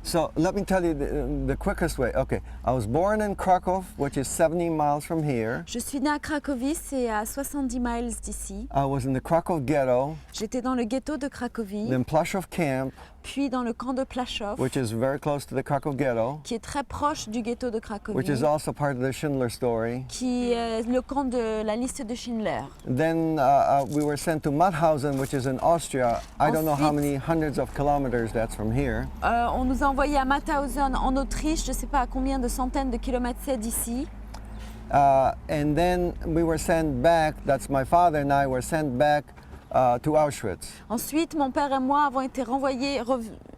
So let me tell you the quickest way. Okay, I was born in Krakow, which is 70 miles from here. Je suis née à Cracovie, c'est à 70 miles d'ici. I was in the Krakow ghetto, J'étais dans le ghetto de Cracovie, then Plaszow camp, puis dans le camp de Plaszow, which is very close to the Krakow ghetto, qui est très proche du ghetto de which Cracovie, is also part of the Schindler story. qui est le camp de la liste de Schindler. Then we were sent to Mauthausen, which is in Austria. I don't know how many hundreds of kilometers that's from here. On nous a envoyés à Mauthausen en Autriche, je ne sais pas à combien de centaines de kilomètres c'est d'ici. And then we were sent back, that's my father and I were sent back to Auschwitz. Ensuite, mon père et moi avons été renvoyés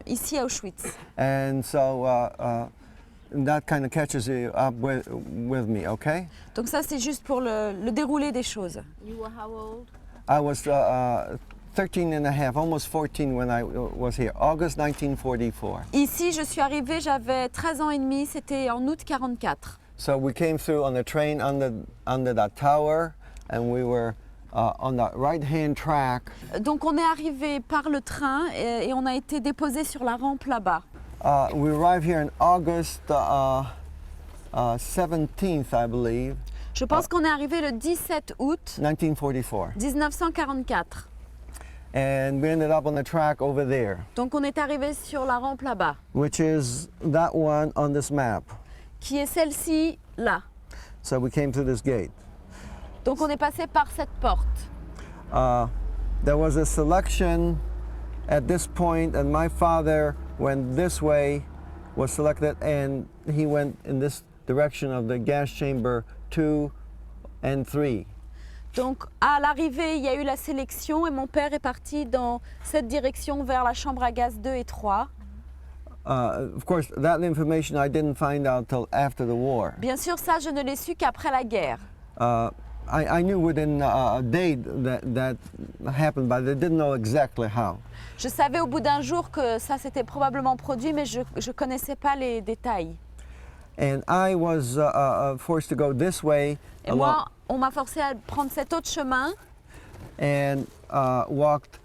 ici à Auschwitz. And so that kind of catches you up with me, okay? Donc ça, c'est juste pour le déroulé des choses. You were how old? I was 13 and a half, almost 14 when I was here, August 1944. Ici, je suis arrivée, j'avais 13 ans et demi, c'était en août 44. So we came through on the train under that tower, and we were on the right-hand track. Donc on est arrivé par le train et on a été déposé sur la rampe là-bas. We arrived here in August 17th, I believe, Je pense qu'on est arrivé le 17 août 1944. 1944. And we ended up on the track over there, Donc on est arrivé sur la rampe là-bas, which is that one on this map. qui est celle-ci là. So we came through this gate. Donc on est passé par cette porte. There was a selection at this point, and my father went this way, was selected, and he went in this direction of the gas chamber 2 and 3. Donc à l'arrivée, il y a eu la sélection et mon père est parti dans cette direction vers la chambre à gaz 2 et 3. Of course, that information I didn't find out till after the war. Bien sûr, ça, je ne l'ai su qu'après la guerre. I knew within a day that happened, but I didn't know exactly how. Je savais au bout d'un jour que ça s'était probablement produit, mais je ne connaissais pas les détails. And I was forced to go this way Et moi, on m'a forcé à prendre cet autre chemin and walked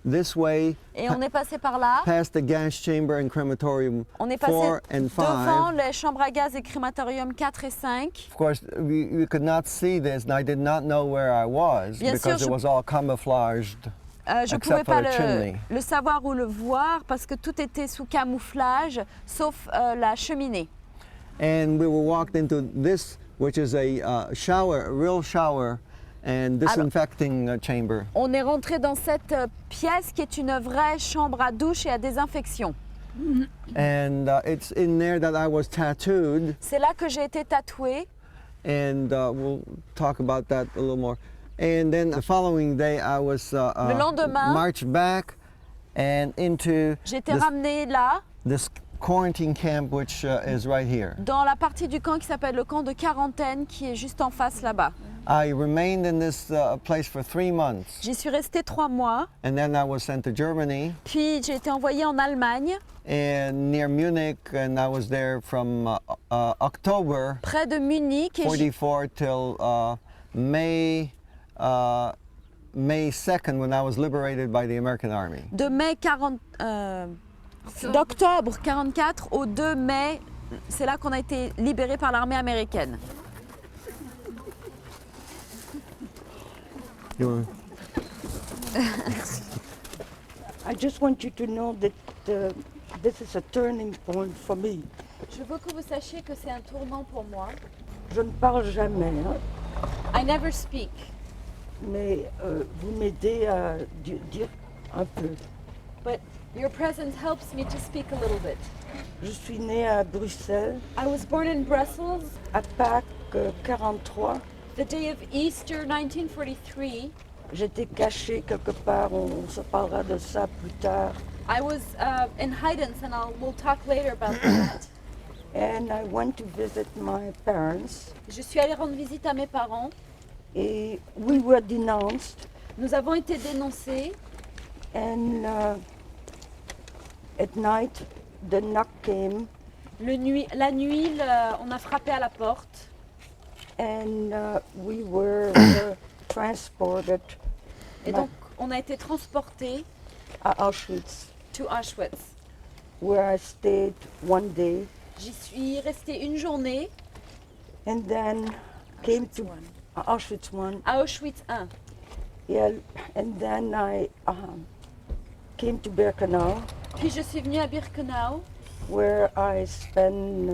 this way et on est passé par là. past the gas chamber and crematorium On est passé 4 and 5. devant les chambres à gaz et crématorium 4 et 5. Of course, we could not see this, and I did not know where I was Bien sûr, because it was all camouflaged. Je ne Except pouvais for pas the chimney. le savoir ou le voir parce que tout était sous camouflage, sauf la cheminée. And we were walked into this, which is a shower, a real shower, and disinfecting chamber. On est rentré dans cette pièce qui est une vraie chambre à douche et à désinfection. And it's in there that I was tattooed, C'est là que j'ai été tatouée. and we'll talk about that a little more. And then the following day, I was Le lendemain, marched back and into j'ai été ramenée là, this quarantine camp, which is right here. dans la partie du camp qui s'appelle le camp de quarantaine, qui est juste en face là-bas. I remained in this place for 3 months, J'y suis restée 3 mois, and then I was sent to Germany puis j'ai été envoyée en Allemagne, and near Munich, and I was there from October près de Munich, et 44 till May 2nd, when I was liberated by the American Army. de mai 40, d'octobre 44 au 2 mai, c'est là qu'on a été libérés par l'armée américaine. You want- I just want you to know that this is a turning point for me. Je veux que vous sachiez que c'est un tournant pour moi. Je ne parle jamais, hein, I never speak, mais vous m'aidez à dire un peu. but your presence helps me to speak a little bit. Je suis née à Bruxelles, I was born in Brussels, à Pâques 43. the day of Easter 1943. J'étais cachée quelque part, on se parlera de ça plus tard. I was in Haydn's, and we'll talk later about that. And I went to visit my parents, Je suis allée rendre visite à mes parents. et we were denounced, Nous avons été dénoncés. and at night the knock came, La nuit, on a frappé à la porte. and we were transported Et donc, on a été transportés à Auschwitz. to Auschwitz. where I stayed one day J'y suis restée une journée and then came to Auschwitz I. à Auschwitz 1. Yeah, and then I came to Birkenau, Puis je suis venue à Birkenau where I spent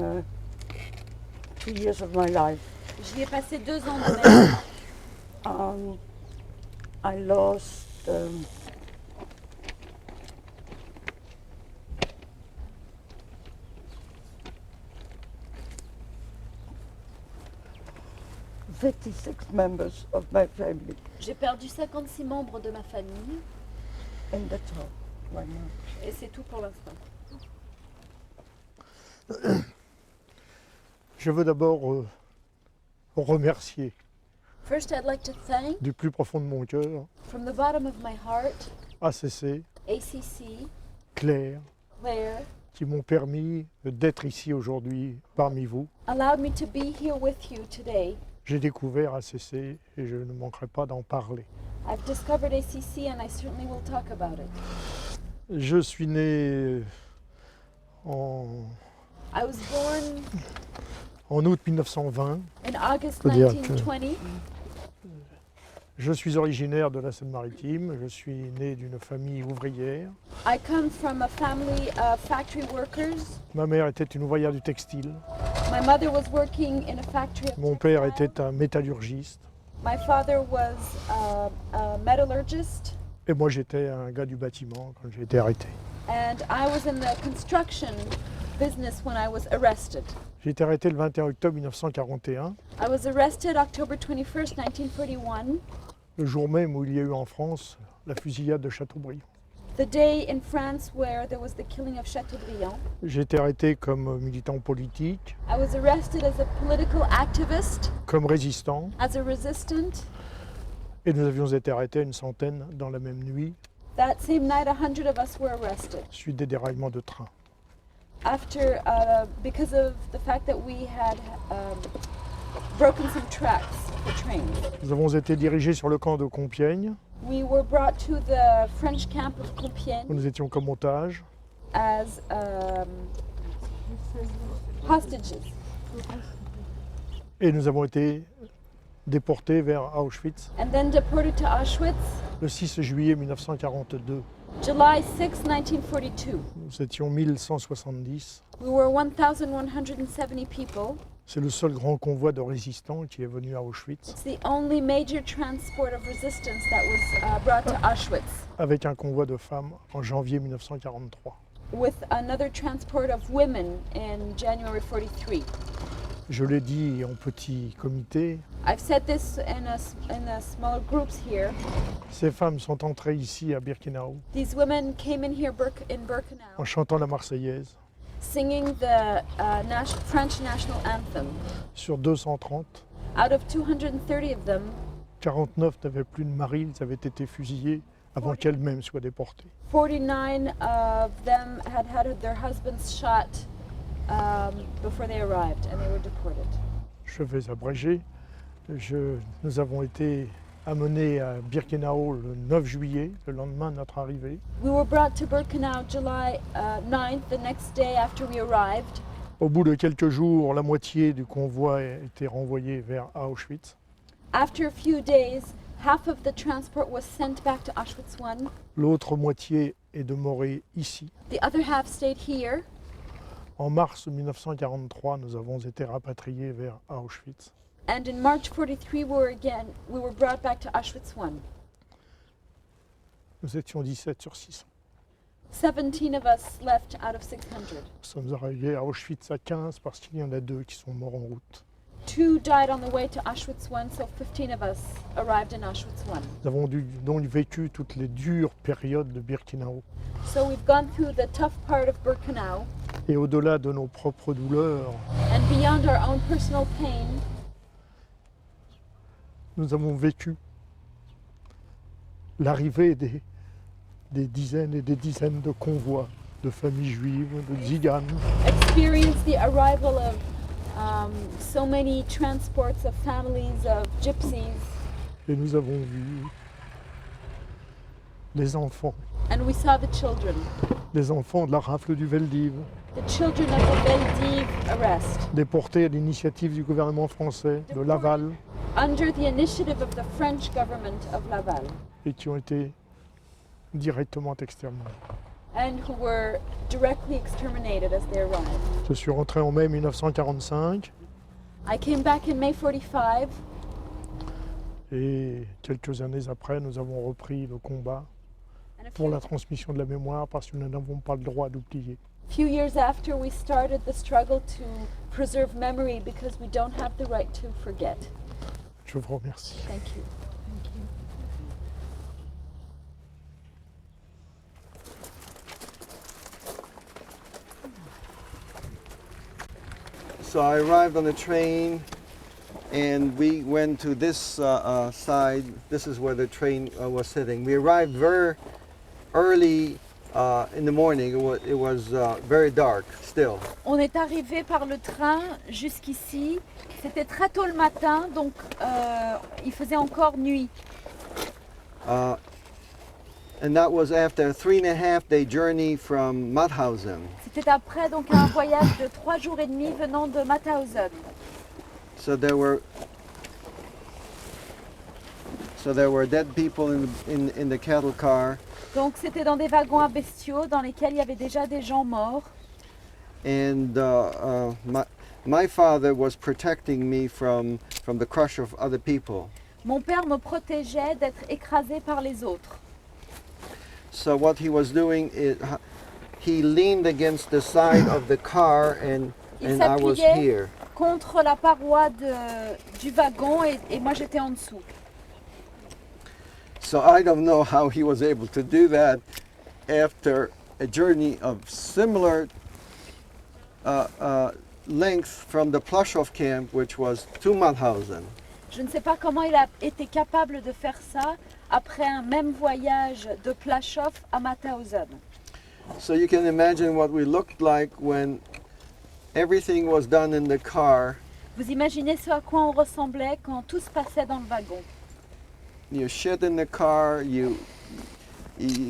2 years of my life. J'y ai passé 2 ans de ma vie. I lost 56 members of my family, J'ai perdu 56 membres de ma famille and that's all right now. et c'est tout pour l'instant. Je veux d'abord remercier First, I'd like to thank, du plus profond de mon cœur from the bottom of my heart, ACC, ACC, Claire, Claire, qui m'ont permis d'être ici aujourd'hui parmi vous. allowed me to be here with you today. J'ai découvert ACC et je ne manquerai pas d'en parler. I've discovered ACC and I certainly will talk about it. Je suis né en I was born août 1920. in August Faut dire que- 1920. Je suis originaire de la Seine-Maritime. Je suis né d'une famille ouvrière. I come from a family of factory workers. Ma mère était une ouvrière du textile. My mother was working in a factory of Mon père textile. était un métallurgiste. My father was a metallurgist, Et moi, j'étais un gars du bâtiment quand j'ai été arrêté. and I was in the construction business when I was arrested. J'ai été arrêté le 21 octobre 1941, I was arrested October 21st, 1941, le jour même où il y a eu en France la fusillade de Châteaubriand. the day in France where there was the killing of Chateaubriand. J'ai été arrêté comme militant politique, I was arrested as a political activist, comme résistant, as a resistant. et nous avions été arrêtés une centaine dans la même nuit, That same night, 100 of us were arrested suite des déraillements de train. after, because of the fact that we had broken some tracks for trains. Nous avons été dirigés sur le camp de Compiègne, We were brought to the French camp of où Compiègne nous étions comme otages. as hostages. Et nous avons été déportés vers Auschwitz And then deported to Auschwitz, le 6 juillet 1942. July 6, 1942. Nous étions 1170. We were 1,170 people. C'est le seul grand convoi de résistants qui est venu à Auschwitz, It's the only major transport of resistance that was brought to Auschwitz, avec un convoi de femmes en janvier 1943. with another transport of women in January 43. Je l'ai dit en petit comité, I've said this in a smaller groups here. ces femmes sont entrées ici à Birkenau These women came in here in en Birkenau, chantant la Marseillaise. singing the French national anthem. Sur 230, Out of 230 of them, 49 n'avaient plus de mari, ils avaient été fusillés avant qu'elles-mêmes soient déportées. 49 of them had had their husbands shot before they arrived, and they were deported. Je vais abréger. Nous avons été amenés à Birkenau le 9 juillet, le lendemain de notre arrivée. We were brought to Birkenau July 9th, the next day after we arrived. Au bout de quelques jours, la moitié du convoi a été renvoyée vers Auschwitz. After a few days, half of the transport was sent back to Auschwitz I. L'autre moitié est demeurée ici. The other half stayed here. En mars 1943, nous avons été rapatriés vers Auschwitz. And in March 43, we were brought back to Auschwitz I. Nous étions 17 sur 600. 17 of us left out of 600. Nous sommes arrivés à Auschwitz à 15 parce qu'il y en a 2 qui sont morts en route. 2 died on the way to Auschwitz I, so 15 of us arrived in Auschwitz I. Nous avons donc vécu toutes les dures périodes de Birkenau. So we've gone through the tough part of Birkenau, Et au-delà de nos propres douleurs, and beyond our own personal pain, nous avons vécu l'arrivée des dizaines et des dizaines de convois de familles juives, de tziganes, experienced the arrival of so many transports of families of gypsies, et nous avons vu les enfants and we saw the children des enfants de la rafle du Veldiv, The children of the Veldiv arrest, déportés à l'initiative du gouvernement français de Laval under the initiative of the French government of Laval, et qui ont été directement exterminés. and who were directly exterminated as they arrived. Je suis rentré en mai 1945 I came back in May 45, et quelques années après, nous avons repris le combat and a pour la transmission de la mémoire parce que nous n'avons pas le droit d'oublier. few years after, we started the struggle to preserve memory because we don't have the right to forget. Je vous remercie. Thank you. Thank you. So I arrived on the train and we went to this side. This is where the train was sitting. We arrived very early in the morning. It was very dark still. On est arrivé par le train jusqu'ici. C'était très tôt le matin, donc il faisait encore nuit. And that was after a 3.5-day journey from Mauthausen. C'était après donc un voyage de 3 jours et demi venant de Mauthausen. So there were dead people in the cattle car, Donc c'était dans des wagons à bestiaux dans lesquels il y avait déjà des gens morts. and my father was protecting me from the crush of other people. Mon père me protégeait d'être écrasé par les autres. So what he was doing is he leaned against the side of the car and Il I was s'appuyait here. contre la paroi du wagon et moi j'étais en dessous. So I don't know how he was able to do that after a journey of similar length from the Plaszow camp, which was to Mauthausen. Je ne sais pas comment il a été capable de faire ça après un même voyage de Plaszow à Mauthausen. So you can imagine what we looked like when everything was done in the car. Vous imaginez ce à quoi on ressemblait quand tout se passait dans le wagon. You shit in the car, you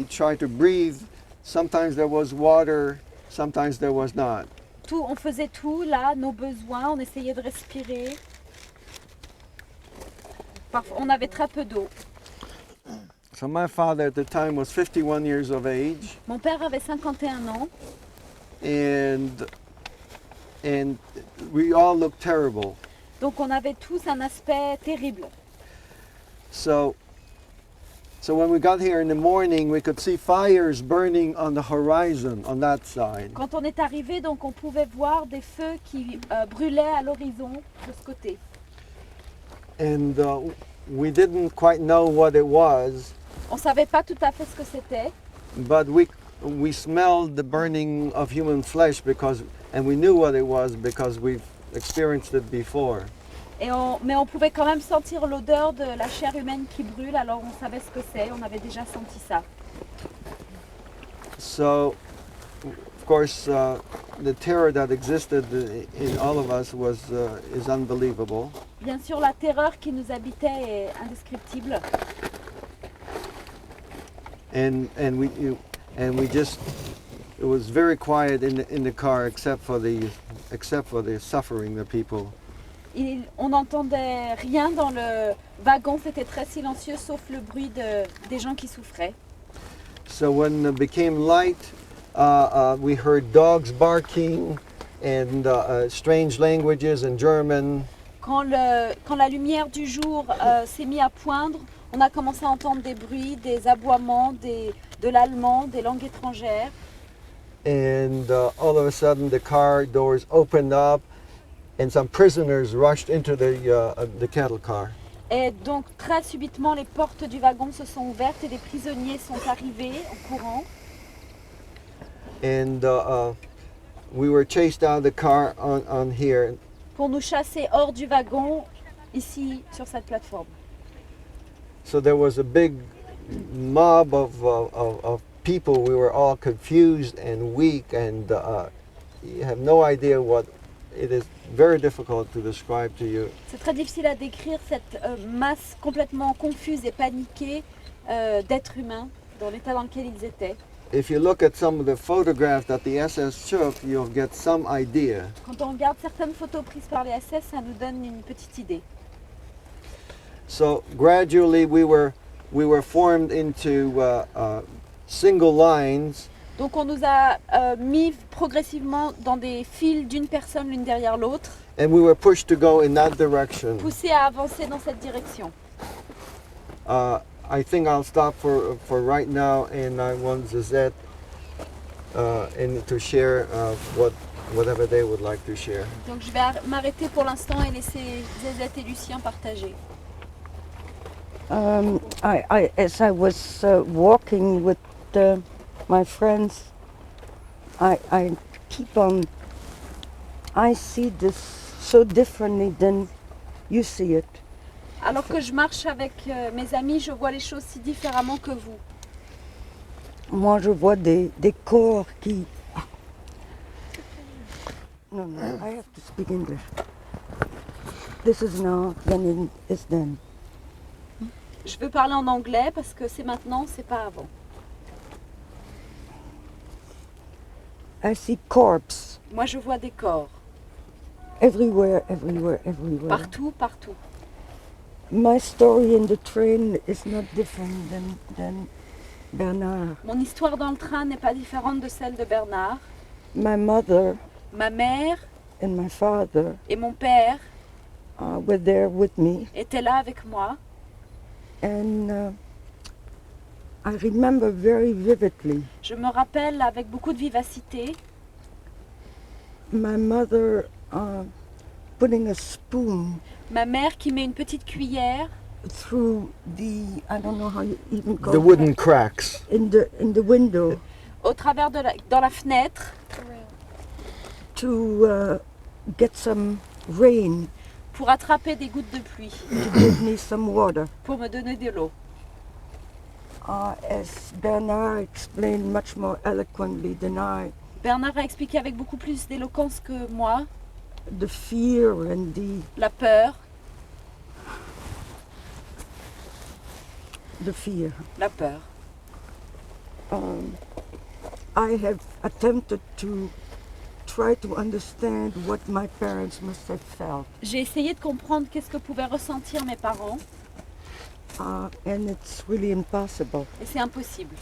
try to breathe. Sometimes there was water, sometimes there was not. On faisait tout là, nos besoins, on essayait de respirer. Parfois, on avait très peu d'eau. So my father at the time was 51 years of age, Mon père avait 51 ans and we all looked terrible. donc on avait tous un aspect terrible. So when we got here in the morning, we could see fires burning on the horizon on that side. Quand on est arrivé, donc on pouvait voir des feux qui brûlaient à l'horizon de ce côté. And we didn't quite know what it was, On ne savait pas tout à fait ce que c'était, but we smelled the burning of human flesh and we knew what it was because we've experienced it before. mais on pouvait quand même sentir l'odeur de la chair humaine qui brûle, alors on savait ce que c'est, on avait déjà senti ça. So, of course, the terror that existed in all of us is unbelievable. Bien sûr, la terreur qui nous habitait est indescriptible. And we just, it was very quiet in the car except for the suffering the people. On n'entendait rien dans le wagon, c'était très silencieux sauf le bruit des gens qui souffraient. So when it became light, we heard dogs barking and strange languages in German. Quand la lumière du jour s'est mise à poindre, on a commencé à entendre des bruits, des aboiements, de l'allemand, des langues étrangères. And all of a sudden the car doors opened up and some prisoners rushed into the cattle car. Et donc très subitement, les portes du wagon se sont ouvertes et des prisonniers sont arrivés en courant. And we were chased out of the car on here. Pour nous chasser hors du wagon, ici, sur cette plateforme. So there was a big mob of people. We were all confused and weak, and you have no idea what it is. Very difficult to describe to you. C'est très difficile à décrire cette masse complètement confuse et paniquée d'êtres humains dans l'état dans lequel ils étaient. if you look at some of the photographs that the SS took, you'll get some idea. Quand on regarde certaines photos prises par les SS, ça nous donne une petite idée. So gradually we were formed into single lines. Donc on nous a mis progressivement dans des files d'une personne l'une derrière l'autre, And we were pushed to go in that direction. poussés à avancer dans cette direction. I think I'll stop for right now, and I want Zezette and to share whatever they would like to share. Donc je vais m'arrêter pour l'instant et laisser Zezette et Lucien partager. As I was walking with my friends, I keep on. I see this so differently than you see it. Alors que je marche avec mes amis, je vois les choses si différemment que vous. Moi, je vois des corps qui. No, I have to speak English. This is now, then it's then. Je veux parler en anglais parce que c'est maintenant, c'est pas avant. I see corpses Moi, je vois des corps everywhere. partout, partout. My story in the train is not different than Bernard. Mon histoire dans le train n'est pas différente de celle de Bernard. My mother Ma mère and my father et mon père were there with me, étaient là avec moi. and I remember very vividly Je me rappelle avec beaucoup de vivacité my mother putting a spoon ma mère qui met une petite cuillère through the, I don't know how you even call The it, wooden cracks. in the window au travers de dans la fenêtre to get some rain, pour attraper des gouttes de pluie, to give me some water. pour me donner de l'eau. As Bernard explained much more eloquently than I, Bernard a expliqué avec beaucoup plus d'éloquence que moi the fear and la peur, the fear. la peur. I have attempted to try to understand what my parents must have felt, J'ai essayé de comprendre qu'est-ce que pouvaient ressentir mes parents and it's really impossible. et c'est impossible.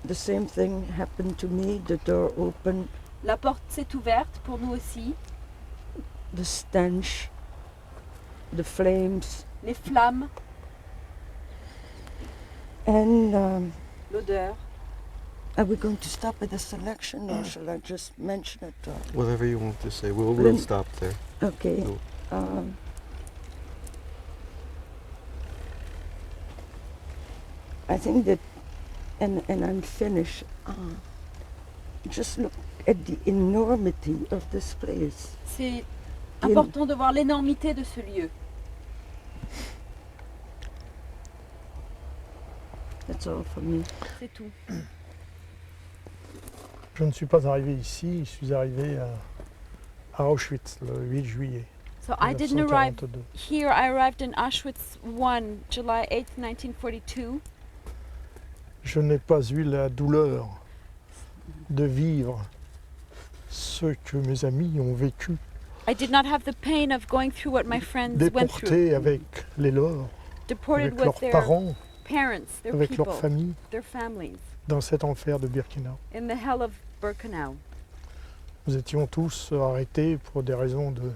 The same thing happened to me. The door opened, La porte s'est ouverte pour nous aussi. the stench, the flames, Les flammes, and l'odeur. are we going to stop at the selection, or shall I just mention it? Whatever you want to say. We'll Then- stop there. Okay. Cool. I think that, and I'm finished. Just look at the enormity of this place. C'est important de voir l'énormité de ce lieu. That's all for me. C'est tout. Je ne suis pas arrivé ici, je suis arrivé à Auschwitz le 8 juillet So I didn't arrive 1942. here. I arrived in Auschwitz 1, July 8th, 1942. Je n'ai pas eu la douleur de vivre ce que mes amis ont vécu, I did not have the pain of going through what my friends went through. déportés avec les leurs, Deported avec with leurs their parents, parents, their avec people, leurs familles, their families, dans cet enfer de Birkenau. in the hell of Birkenau. Nous étions tous arrêtés pour des raisons de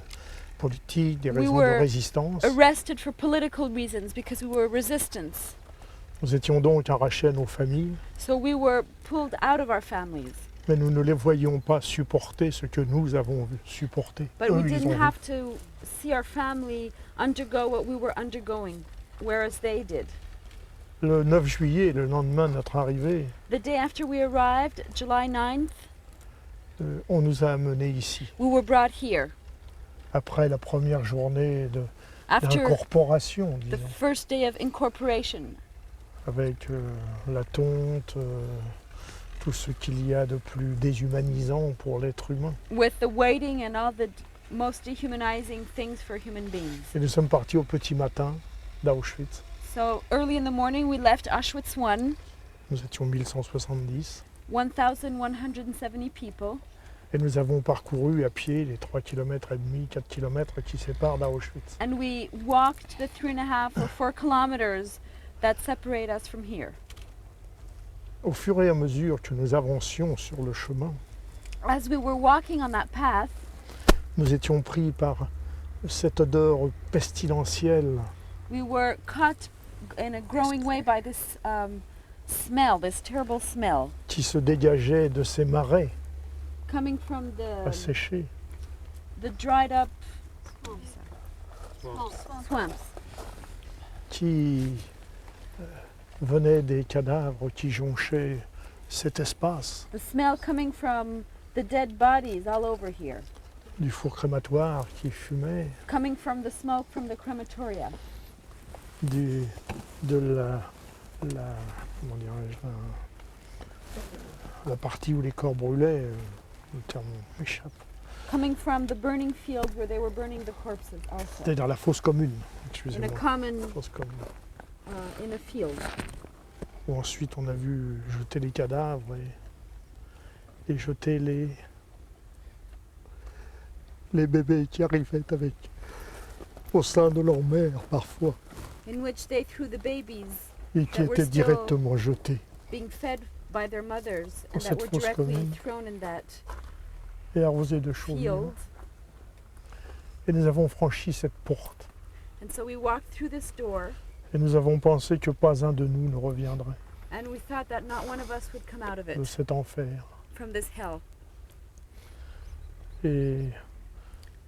politique, des We raisons were de résistance. Arrested for political reasons because we were resistance. Nous étions donc arrachés à nos familles, So we were pulled out of our families. mais nous ne les voyions pas supporter ce que nous avons supporté. But Eux, we ils didn't ont have to see our family undergo what we were undergoing, whereas they did. Le 9 juillet, le lendemain de notre arrivée, The day after we arrived, July 9th, on nous a amenés ici, we were brought here. après la première journée After d'incorporation, the disons, first day of incorporation, avec la tonte, tout ce qu'il y a de plus déshumanisant pour l'être humain. with the waiting and all the most dehumanizing things for human beings. Et nous sommes partis au petit matin d'Auschwitz. So early in the morning we left Auschwitz 1, Nous étions 1170 1,170 people, et nous avons parcouru à pied les 3,5 km, 4 km qui séparent d'Auschwitz. and we walked the 3.5 or 4 kilometers that separate us from here. Au fur et à mesure que nous avancions sur le chemin, As we were walking on that path, nous étions pris par cette odeur pestilentielle we were caught in a growing way by this smell, this terrible smell, qui se dégageait de ces marais coming from asséchés. the dried up swamps, Qui venait des cadavres qui jonchaient cet espace, the smell coming from the dead bodies all over here, du four crématoire qui fumait, coming from the smoke from the crematoria, de comment dirais-je, la partie où les corps brûlaient, le terme m'échappe, coming from the burning fields where they were burning the corpses also, c'est-à-dire la fosse commune, in a excusez-moi, common, fosse commune, in a field. où ensuite on a vu jeter les cadavres et jeter les bébés qui arrivaient avec au sein de leur mère parfois In which they threw the babies et qui that were étaient still directement jetés. being fed by their mothers Dans and that cette were fosse directly commune. thrown in that Et arrosés de chaux. field. Et nous avons franchi cette porte. And so we walked through this door Et nous avons pensé que pas un de nous ne reviendrait and we thought that not one of us would come out of de it, cet enfer. from this hell. Et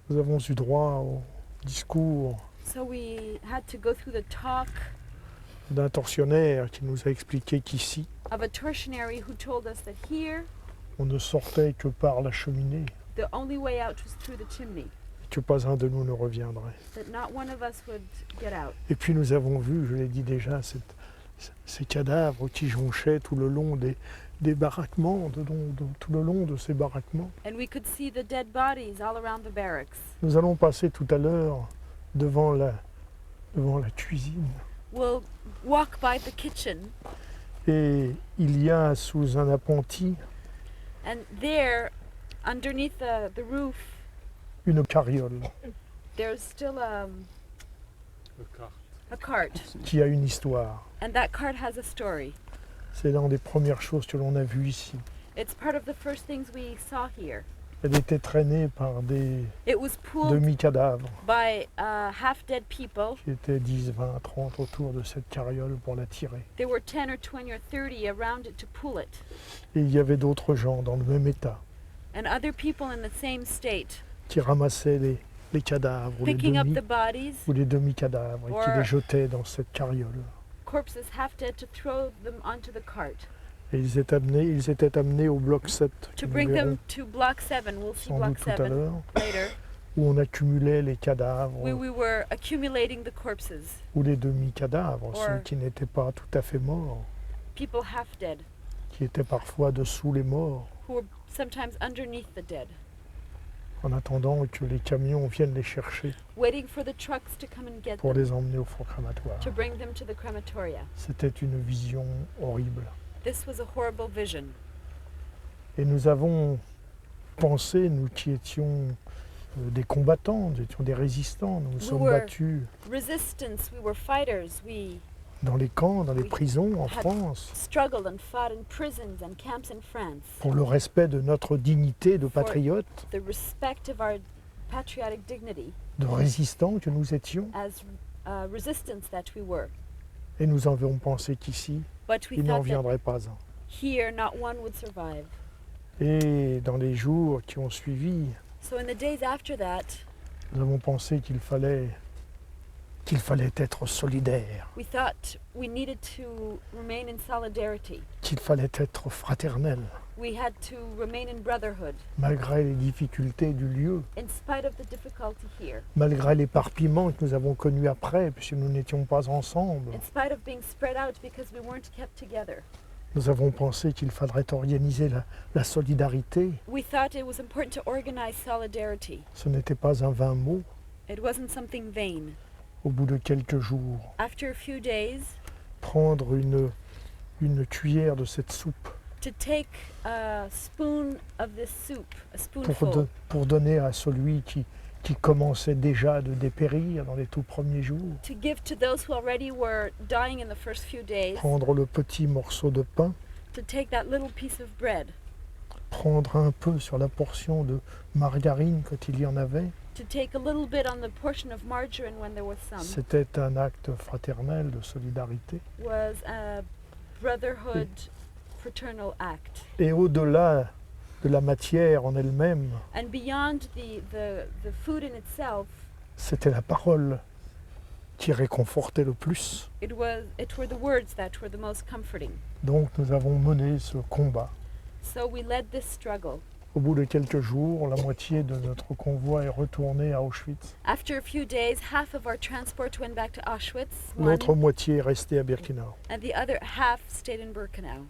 nous avons eu droit au discours So we had to go through the talk d'un tortionnaire qui nous a expliqué qu'ici, of a tortionary who told us that here on ne sortait que par la cheminée the only way out was through the chimney, et que pas un de nous ne reviendrait. that not one of us would get out. Et puis nous avons vu, je l'ai dit déjà, ces cadavres qui jonchaient tout le long des baraquements, tout le long de ces baraquements. And we could see the dead bodies all around the barracks. Nous allons passer tout à l'heure devant la cuisine. We'll walk by the kitchen, Et il y a sous un appentis and there, underneath the roof, une carriole there's still a cart. qui a une histoire. And that cart has a story. C'est l'une des premières choses que l'on a vues ici. It's part of the first things we saw here. Elle était traînée par des It was pulled demi-cadavres by half-dead people. qui étaient 10, 20, 30 autour de cette carriole pour la tirer. There were 10 or 20 or 30 around it to pull it. Et il y avait d'autres gens dans le même état And other people in the same state, qui ramassaient les cadavres picking up the bodies, ou les demi-cadavres et qui Or- les jetaient dans cette carriole. corpses half-dead, to throw them onto the cart, Et ils étaient amenés au bloc 7, que to nous bring verrons them to Block 7. We'll see sans Block doute tout à 7 l'heure, later, où on accumulait les cadavres where we were accumulating the corpses, ou les demi-cadavres, Or- ceux qui n'étaient pas tout à fait morts, people half-dead, qui étaient parfois dessous les morts, who were sometimes underneath the dead, en attendant que les camions viennent les chercher waiting for the trucks to come and get pour them, les emmener au four crématoire. to bring them to the crematoria. C'était une vision horrible. This was a horrible vision. Et nous avons pensé, nous qui étions des combattants, nous étions des résistants, nous nous sommes were- battus Resistance, we were fighters, we dans les camps, dans les We prisons en had- France, struggled and fought in prisons and camps in France, pour le respect de notre dignité de For- patriotes, the respect of our patriotic dignity de résistants que nous étions. as resistance that we were. Et nous avons pensé qu'ici, But we il n'en thought that viendrait pas un. here not one would survive. Et dans les jours qui ont suivi, So in the days after that, nous avons pensé qu'il fallait être solidaire, we thought we needed to remain in solidarity. qu'il fallait être fraternel, We had to remain in brotherhood malgré les difficultés du lieu, in spite of the difficulty here, malgré l'éparpillement que nous avons connu après, puisque nous n'étions pas ensemble, in spite of being spread out because we weren't kept together, Nous avons pensé qu'il faudrait organiser la solidarité. we thought it was important to organize solidarity. Ce n'était pas un vain mot. It wasn't something vain. Au bout de quelques jours, After a few days, prendre une cuillère de cette soupe to take a spoon of this soup, a pour, spoonful, pour donner à celui qui commençait déjà de dépérir dans les tout premiers jours, to give to those who already were dying in the first few days, prendre le petit morceau de pain, to take that little piece of bread, prendre un peu sur la portion de margarine quand il y en avait. to take a little bit on the portion of margarine when there was some, C'était un acte fraternel de solidarité. was a brotherhood, fraternal act. Et au-delà de la matière en elle-même, And beyond the food in itself, c'était la parole qui réconfortait le plus. it were the words that were the most comforting. Donc nous avons mené ce combat. So we led this struggle. Au bout de quelques jours, la moitié de notre convoi est retournée à Auschwitz. After a few days, half of our transport went back to Auschwitz, L'autre moitié est restée à Birkenau. and the other half stayed in Birkenau.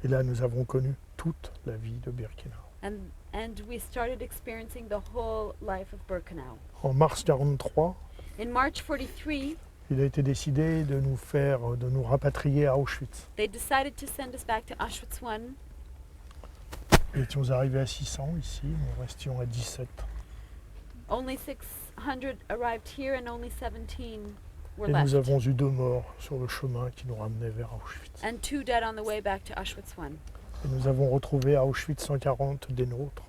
Et là, nous avons connu toute la vie de Birkenau. And we started experiencing the whole life of Birkenau. En mars 1943, In March 43, il a été décidé de nous rapatrier à Auschwitz. they decided to send us back to Auschwitz I. Nous étions arrivés à 600 ici, nous restions à 17. Only 600 arrived here and only 17 were Et left. nous avons eu 2 morts sur le chemin qui nous ramenait vers Auschwitz. And 2 dead on the way back to Auschwitz I. Et nous avons retrouvé à Auschwitz 140 des nôtres.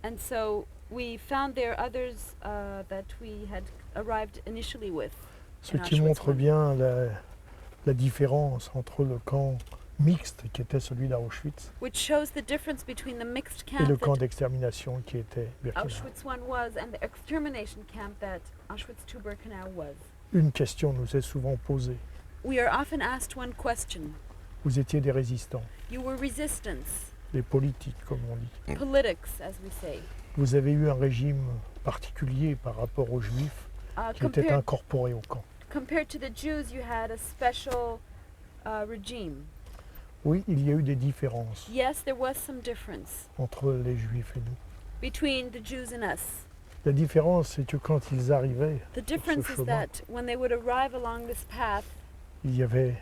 And so we found there others that we had arrived initially with. Ce in qui Auschwitz montre I. bien la différence entre le camp mixte qui était celui d'Auschwitz Which shows the difference between the mixed et camp le camp that d'extermination qui était Birkenau. Auschwitz I was and the extermination camp that Auschwitz II-Birkenau was. Une question nous est souvent posée. We are often asked one question. Vous étiez des résistants, You were resistance, des politiques comme on dit. politics, as we say. Vous avez eu un régime particulier par rapport aux Juifs qui étaient incorporés au camp. Compared to the Jews, you had a special regime. Oui, il y a eu des différences Yes, there was some difference entre les Juifs et nous. between the Jews and us. La différence, c'est que quand ils arrivaient The sur ce difference is chemin, that when they would arrive along this path, il y avait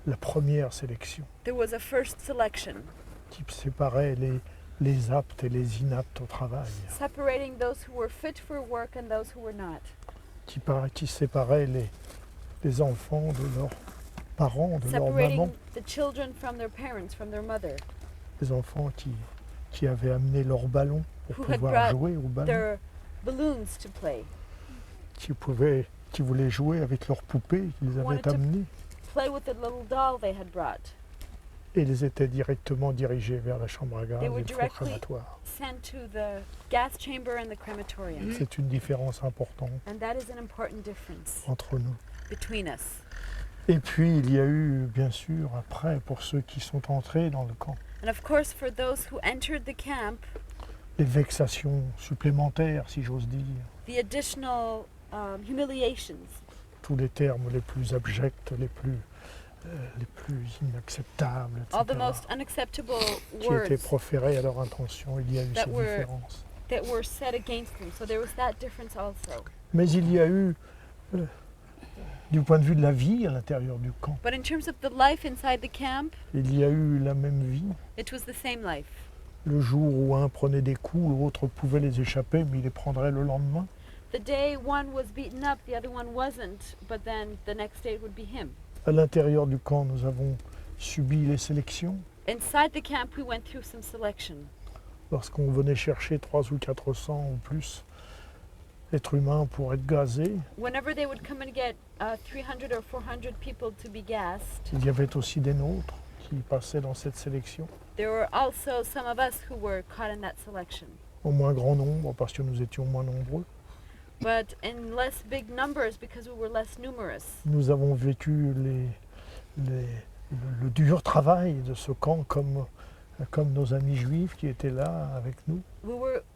la première sélection there was a first selection, qui séparait les aptes et les inaptes au travail, separating those who were fit for work and those who were not, qui séparait les enfants de leurs parents, de leurs separating mamans, the children from their parents, from their mother, les enfants qui avaient amené leur ballon pour Who had pouvoir brought jouer au ballon, their balloons to play, qui voulaient jouer avec leurs poupées qu'ils Wanted avaient to- amenées, play with the little doll they had brought, et ils étaient directement dirigés vers la chambre à gaz They et were le four directly- crématoire. sent to the gas chamber and the crematorium. C'est une différence importante And that is an important difference entre nous. between us. Et puis il y a eu, bien sûr, après, pour ceux qui sont entrés dans le camp, And of course, for those who entered the camp, les vexations supplémentaires, si j'ose dire, the additional humiliations, tous les termes les plus abjects, les plus inacceptables, all the etc., most unacceptable qui étaient words proférés à leur intention. Il y a eu that cette were- différence. that were said against them. So there was that difference also. Mais il y a eu, du point de vue de la vie à l'intérieur du camp, But in terms of the life inside the camp, il y a eu la même vie. it was the same life. Le jour où un prenait des coups, l'autre pouvait les échapper, mais il les prendrait le lendemain. The day one was beaten up, the other one wasn't, but then the next day it would be him. À l'intérieur du camp, nous avons subi les sélections. Inside the camp, we went through some selection. Lorsqu'on venait chercher 300 ou 400 ou plus êtres humains pour être gazés, Whenever they would come and get 300 or 400 people to be gassed, il y avait aussi des nôtres qui passaient dans cette sélection, there were also some of us who were caught in that selection. au moins grand nombre, parce que nous étions moins nombreux. But in less big numbers because we were less numerous. Nous avons vécu le dur travail de ce camp comme nos amis juifs qui étaient là avec nous.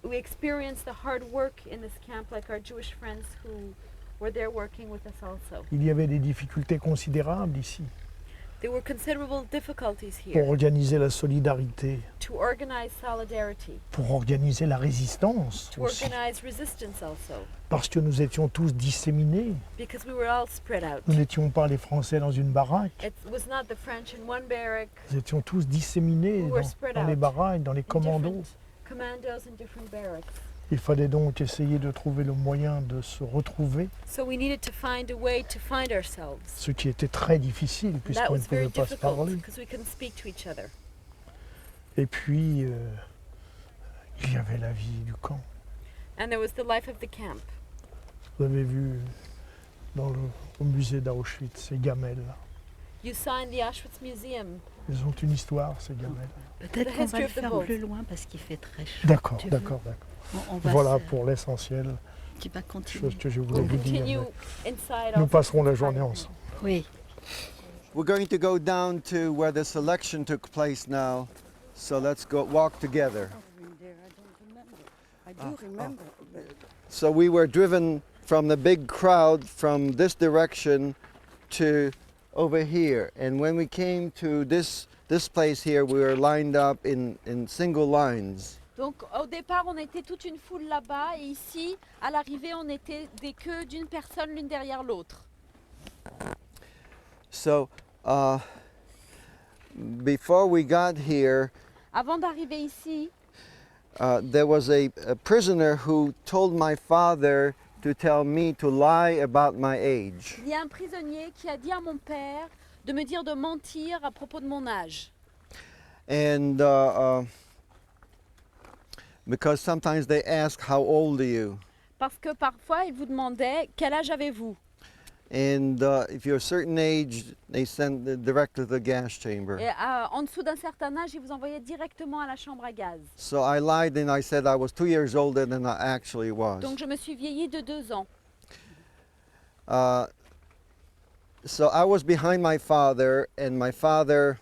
We experienced the hard work in this camp like our Jewish friends who were there working with us also. Il y avait des difficultés considérables ici. There were considerable difficulties pour here organiser la solidarité, to organize solidarity, pour organiser la résistance to aussi, organize resistance also, parce que nous étions tous disséminés. because we were all spread out. Nous n'étions pas les Français dans une baraque, It was not the French in one barrack, nous étions tous disséminés We were spread dans les out baraques, dans les in commandos. different commandos in different barracks. Il fallait donc essayer de trouver le moyen de se retrouver, So we needed to find a way to find ourselves. ce qui était très difficile And that puisqu'on ne was very pouvait pas se difficult parler. because we couldn't speak to each other. Et puis, il y avait la vie du camp. And there was the life of the camp. Vous avez vu au musée d'Auschwitz, ces gamelles. You saw in the Auschwitz Museum. Ils ont une histoire, ces gamelles. Peut-être The qu'on history va le of the faire boat. plus loin parce qu'il fait très chaud. D'accord, Tu veux d'accord, d'accord. On va Voilà se- pour l'essentiel, Tu vas continuer. chose que je voulais We'll vous dire. continue inside. Nous also passerons la to journée find- ensemble. Oui. We're going to go down to where the selection took place now. So let's go walk together. I do remember. But So we were driven from the big crowd from this direction to over here. And when we came to this place here, we were lined up in single lines. Donc au départ, on était toute une foule là-bas et ici, à l'arrivée, on était des queues d'une personne l'une derrière l'autre. So before we got here, Avant d'arriver ici, there was a prisoner who told my father to tell me to lie about my age. il y a un prisonnier qui a dit à mon père de me dire de mentir à propos de mon âge. And because sometimes they ask, how old are you? Parce que parfois, il vous demandait quel âge avez-vous. And if you're a certain age, they send it direct to the gas chamber. Et en dessous d'un certain âge, il vous envoyait directement à la chambre à gaz. So I lied and I said I was 2 years older than I actually was. Donc je me suis vieillie de 2 ans. So I was behind my father, and my father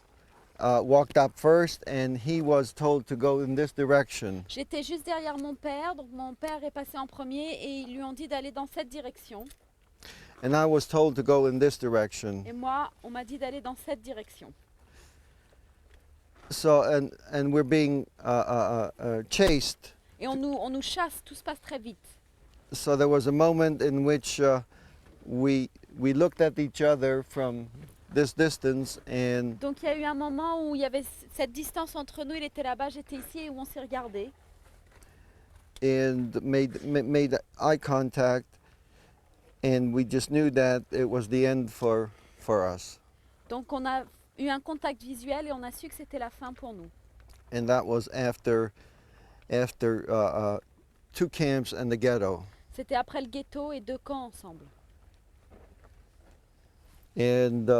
walked up first, and he was told to go in this direction. J'étais juste derrière mon père, donc mon père est passé en premier et ils lui ont dit d'aller dans cette direction. And I was told to go in this direction. Et moi, on m'a dit d'aller dans cette direction. So, and we're being chased. Et on nous chasse, tout se passe très vite. So there was a moment in which we looked at each other from this distance, and Donc il y a eu un moment où il y avait cette distance entre nous, il était là-bas, j'étais ici, et où on s'est regardé. made eye contact, and we just knew that it was the end for us. Donc on a eu un contact visuel et on a su que c'était la fin pour nous. And that was after 2 camps and the ghetto. C'était après le ghetto et 2 camps ensemble. And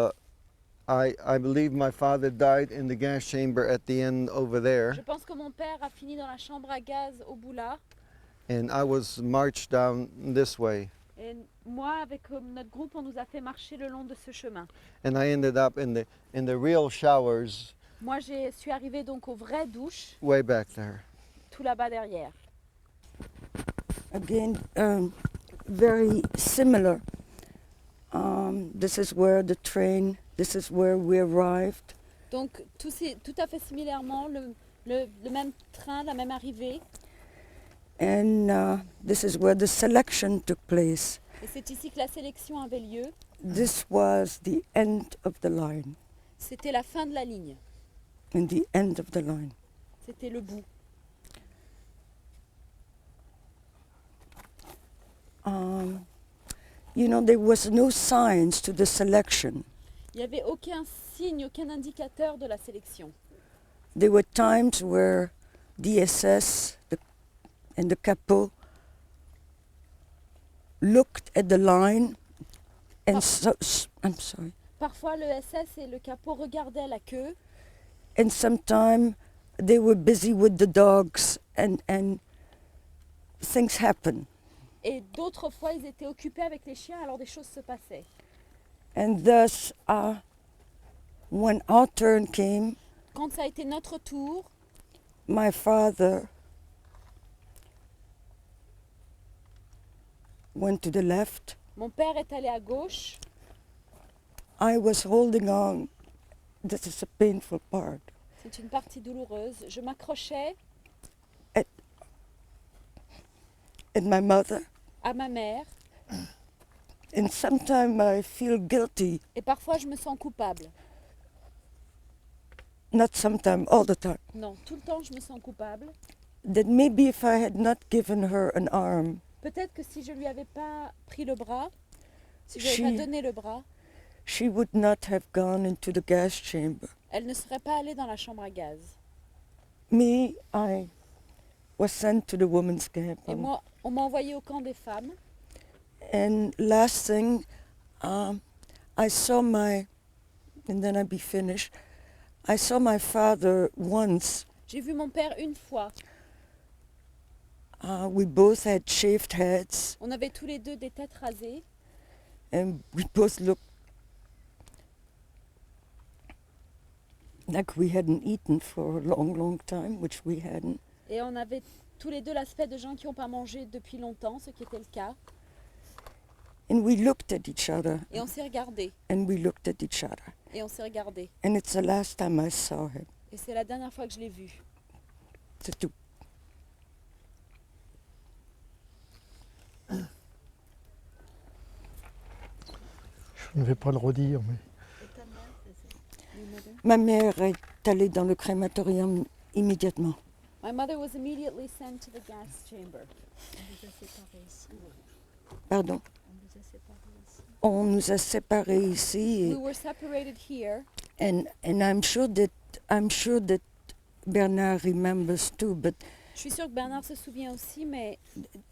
I believe my father died in the gas chamber at the end over there, Je pense que mon père a fini dans la chambre à gaz au bout là. and I was marched down this way, Et moi, avec notre groupe, on nous a fait marcher le long de ce chemin. and I ended up in the real showers Moi, je suis arrivée donc aux vraies douches, way back there. tout là-bas derrière. again, very similar. This is where the train, this is where we arrived. Donc, tout à fait similairement, le même train, la même arrivée. And this is where the selection took place. Et c'est ici que la sélection avait lieu. This was the end of the line. C'était la fin de la ligne. And the end of the line. C'était le bout. You know, there was no signs to the selection. Il n'y avait aucun signe, aucun indicateur de la sélection. There were times where the SS and the capo looked at the line and I'm sorry. Parfois, le SS et le capot regardaient la queue. And sometimes they were busy with the dogs and things happen. Et d'autres fois, ils étaient occupés avec les chiens, alors des choses se passaient. And thus, when our turn came, Quand ça a été notre tour, my father went to the left. mon père est allé à gauche. I was holding on this is a painful part. C'est une partie douloureuse. Je m'accrochais And my mother, à ma mère and sometimes I feel guilty. et parfois je me sens coupable. Not sometimes, all the time. Non, tout le temps je me sens coupable. That maybe if I had not given her an arm, Peut-être que si je lui avais pas pris le bras, si je lui She- avais pas donné le bras, she would not have gone into the gas chamber. elle ne serait pas allée dans la chambre à gaz. Me, I was sent to the women's camp. Et moi, on m'a envoyée au camp des femmes. And last thing, I saw my, and then I'll be finished. I saw my father once. J'ai vu mon père une fois. We both had shaved heads, On avait tous les deux des têtes rasées and we both looked like we hadn't eaten for a long, long time, which we hadn't. et on avait tous les deux l'aspect de gens qui n'ont pas mangé depuis longtemps, ce qui était le cas. And we looked at each other, Et on s'est regardé, and we looked at each other. et on s'est regardé. And it's the last time I saw him. Et c'est la dernière fois que je l'ai vu. C'est tout. Je ne vais pas le redire, mais Ma mère est allée dans le crématorium immédiatement. My mother was immediately sent to the gas chamber. Pardon. On nous a séparés ici, We were separated here, and I'm sure that Bernard remembers too. But je suis sûre que Bernard se souvient aussi, mais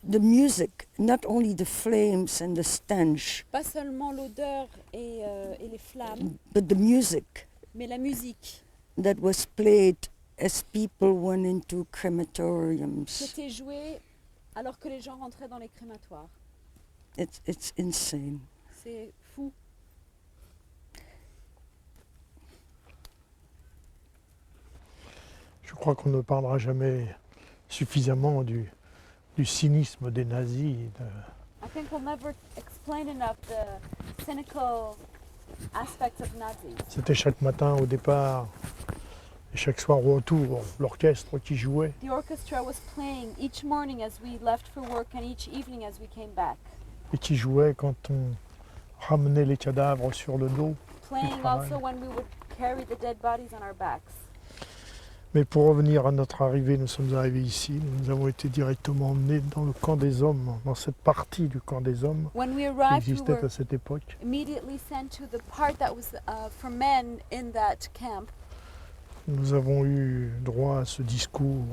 the music, not only the flames and the stench, pas seulement l'odeur et les flammes, but the music mais la musique that was played as people went into crematoriums. qui était jouée alors que les gens rentraient dans les crématoires. It's insane. C'est fou. je crois qu'on ne parlera jamais suffisamment du cynisme des nazis. I think we'll never explain enough the cynical aspects of Nazis. C'était chaque matin au départ et chaque soir au retour, l'orchestre qui jouait. The orchestra was playing each morning as we left for work and each evening as we came back. Et qui jouait quand on ramenait les cadavres sur le dos. Playing travail. also when we would carry the dead bodies on our backs. Mais pour revenir à notre arrivée, nous sommes arrivés ici. Nous avons été directement emmenés dans le camp des hommes, dans cette partie du camp des hommes When we qui arrived, we existait were à cette époque. immediately sent to the part that was for men in that camp. Nous avons eu droit à ce discours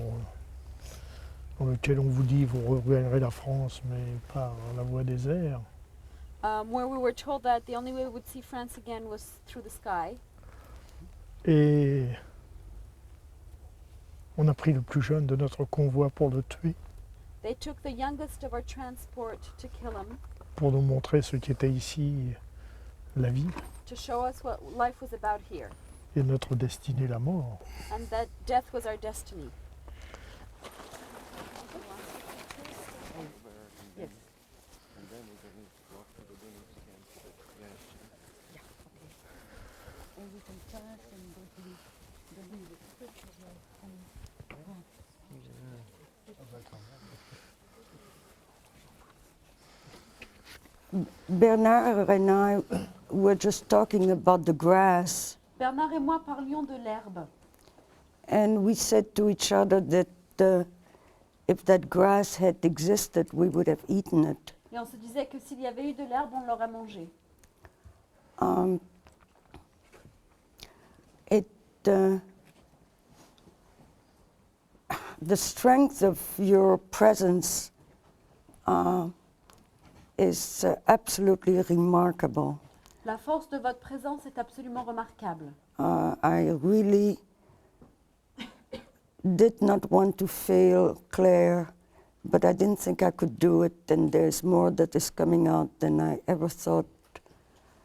dans lequel on vous dit vous regagnerez la France, mais par la voie des airs. Where we were told that the only way we would see France again was through the sky. Et on a pris le plus jeune de notre convoi pour le tuer, They took the youngest of our transport to kill him, pour nous montrer ce qu'était ici la vie to show us what life was about here, et notre destinée, la mort. and that death was our destiny. Bernard and I were just talking about the grass, Bernard et moi parlions de l'herbe. and we said to each other that if that grass had existed, we would have eaten it. Et on se disait que s'il y avait eu de l'herbe, on l'aurait mangé. The strength of your presence is absolutely remarkable. La force de votre présence est absolument remarquable. I really did not want to fail Claire, but I didn't think I could do it, and there's more that is coming out than I ever thought.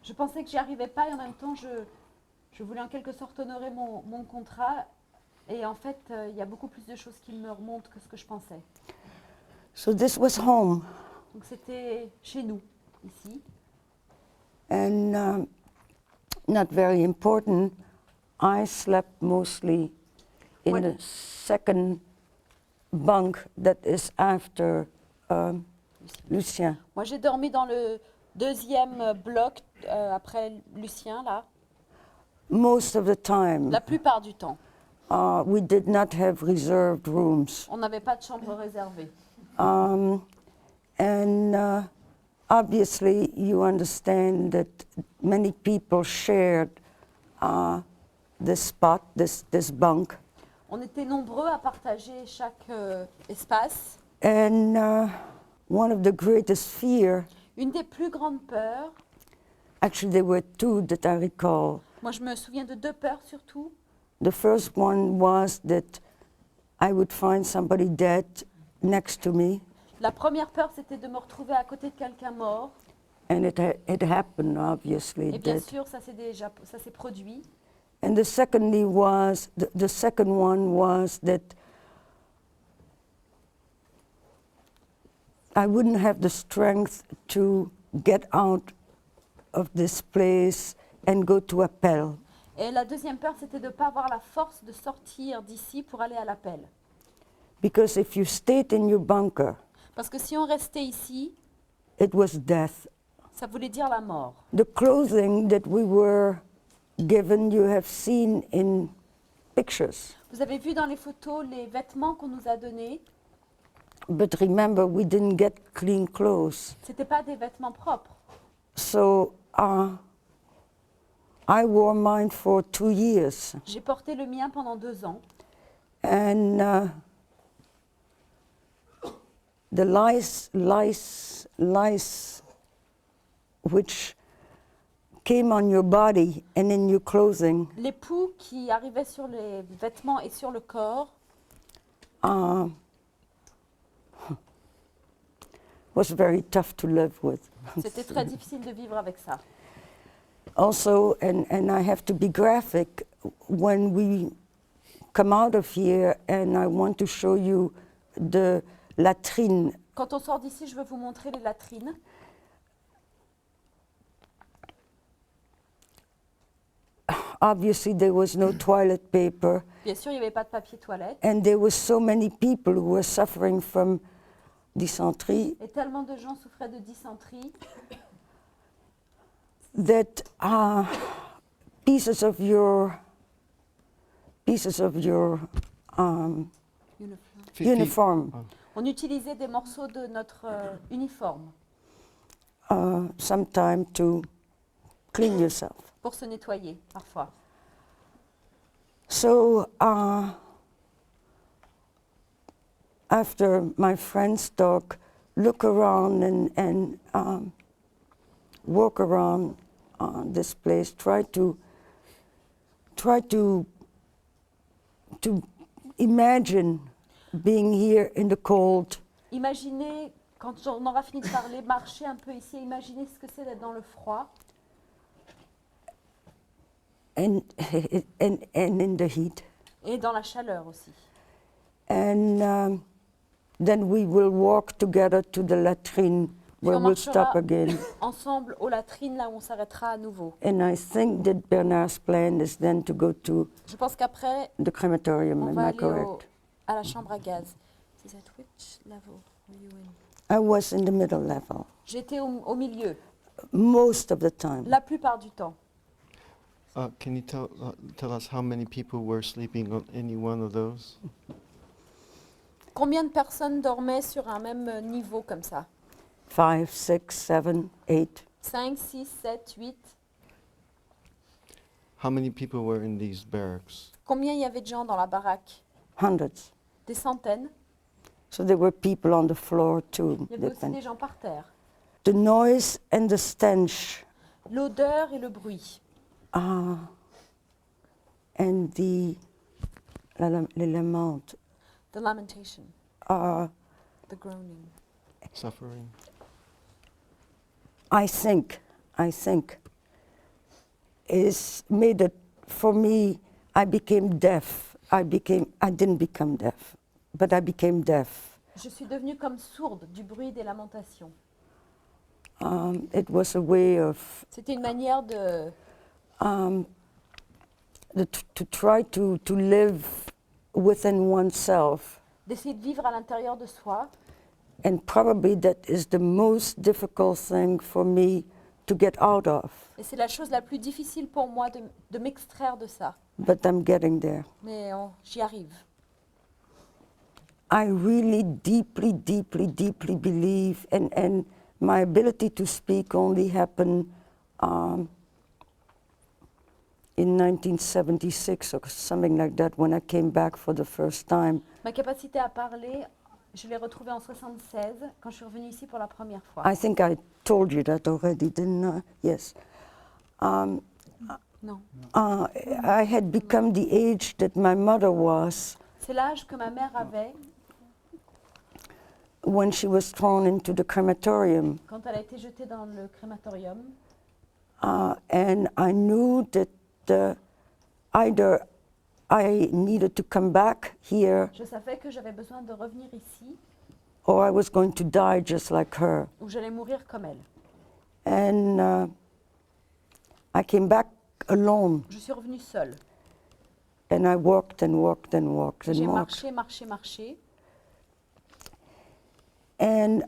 Je pensais que j'y arrivais pas et en même temps, je voulais en quelque sorte honorer mon contrat. Et en fait, il y a beaucoup plus de choses qui me remontent que ce que je pensais. So this was home, Donc c'était chez nous, ici. and not very important, I slept mostly in Ouais. the second bunk that is after Lucien. Moi, j'ai dormi dans le deuxième bloc après Lucien, là, Most of the time, la plupart du temps. we did not have reserved rooms. On n'avait pas de chambre réservée. And obviously, you understand that many people shared this spot, this bunk. On était nombreux à partager chaque espace. And one of the greatest fear, Une des plus grandes peurs, actually there were two that I recall. moi je me souviens de deux peurs surtout. The first one was that I would find somebody dead next to me, La première peur, c'était de me retrouver à côté de quelqu'un mort. and it happened, obviously. Et bien That. sûr, ça s'est produit. And the second one was that I wouldn't have the strength to get out of this place and go to Appel. Et la deuxième peur, c'était de ne pas avoir la force de sortir d'ici pour aller à l'appel. Because if you stayed in your bunker, Parce que si on restait ici, it was death. ça voulait dire la mort. The clothing that we were given, you have seen in pictures. Vous avez vu dans les photos les vêtements qu'on nous a donnés. But remember, we didn't get clean clothes. Ce n'étaient pas des vêtements propres. So I wore mine for 2 years. J'ai porté le mien pendant 2 ans. And the lice which came on your body and in your clothing Les poux qui arrivaient sur les vêtements et sur le corps, was very tough to live with. c'était très difficile de vivre avec ça. Also, and I have to be graphic, when we come out of here and I want to show you the latrine. Quand on sort d'ici, je veux vous montrer les latrines. Obviously, there was no toilet paper, Bien sûr, il n'y avait pas de papier toilette. and there were so many people who were suffering from dysentery Et tellement de gens souffraient de dysenterie that pieces of your uniform On utilisait des morceaux de notre uniforme sometime to clean yourself. pour se nettoyer, parfois. So after my friends talk, look around and walk around this place. Try to imagine being here in the cold. Imaginez, quand on aura fini de parler, marcher un peu ici, imaginez ce que c'est d'être dans le froid And in the heat. et dans la chaleur aussi. And then we will walk together to the latrine Puis where on we'll stop marchera again. ensemble aux latrines, là où on s'arrêtera à nouveau. And I think that Bernard's plan is then to go to Je pense qu'après, the crematorium, on am va I aller correct? à la chambre à gaz. Is at which level were you in? I was in the middle level, J'étais au milieu, most of the time. la plupart du temps. Can you tell us how many people were sleeping on any one of those? Combien de personnes dormaient sur un même niveau comme ça? 5, 6, 7, 8. 5, 6, 7, 8. How many people were in these barracks? Combien il y avait de gens dans la baraque? Hundreds. Des centaines. So there were people on the floor too. Il y avait aussi des gens par terre. The noise and the stench L'odeur et le bruit. and the lament The lamentation. are, The groaning. Suffering? I think, is made it, for me, I became deaf. I didn't become deaf, but I became deaf. Je suis devenue comme sourde du bruit des lamentations. It was a way of C'était une manière de to try to live within oneself. d'essayer de vivre à l'intérieur de soi. And probably that is the most difficult thing for me to get out of. Et c'est la chose la plus difficile pour moi de m'extraire de ça. But I'm getting there. Mais j'y arrive. I really deeply, deeply, deeply believe, and my ability to speak only happened in 1976 or something like that when I came back for the first time. Ma capacité à parler, je l'ai retrouvée en 76 quand je suis revenue ici pour la première fois. I think I told you that already, didn't I? Yes. Non. I had become the age that my mother was C'est l'âge que ma mère avait when she was thrown into the crematorium. quand elle a été jetée dans le crématorium. And I knew that either I needed to come back here Je savais que j'avais besoin de revenir ici or I was going to die just like her. ou j'allais mourir comme elle. And I came back alone Je suis revenue seule. and I walked and walked and walked and J'ai walked. marché. And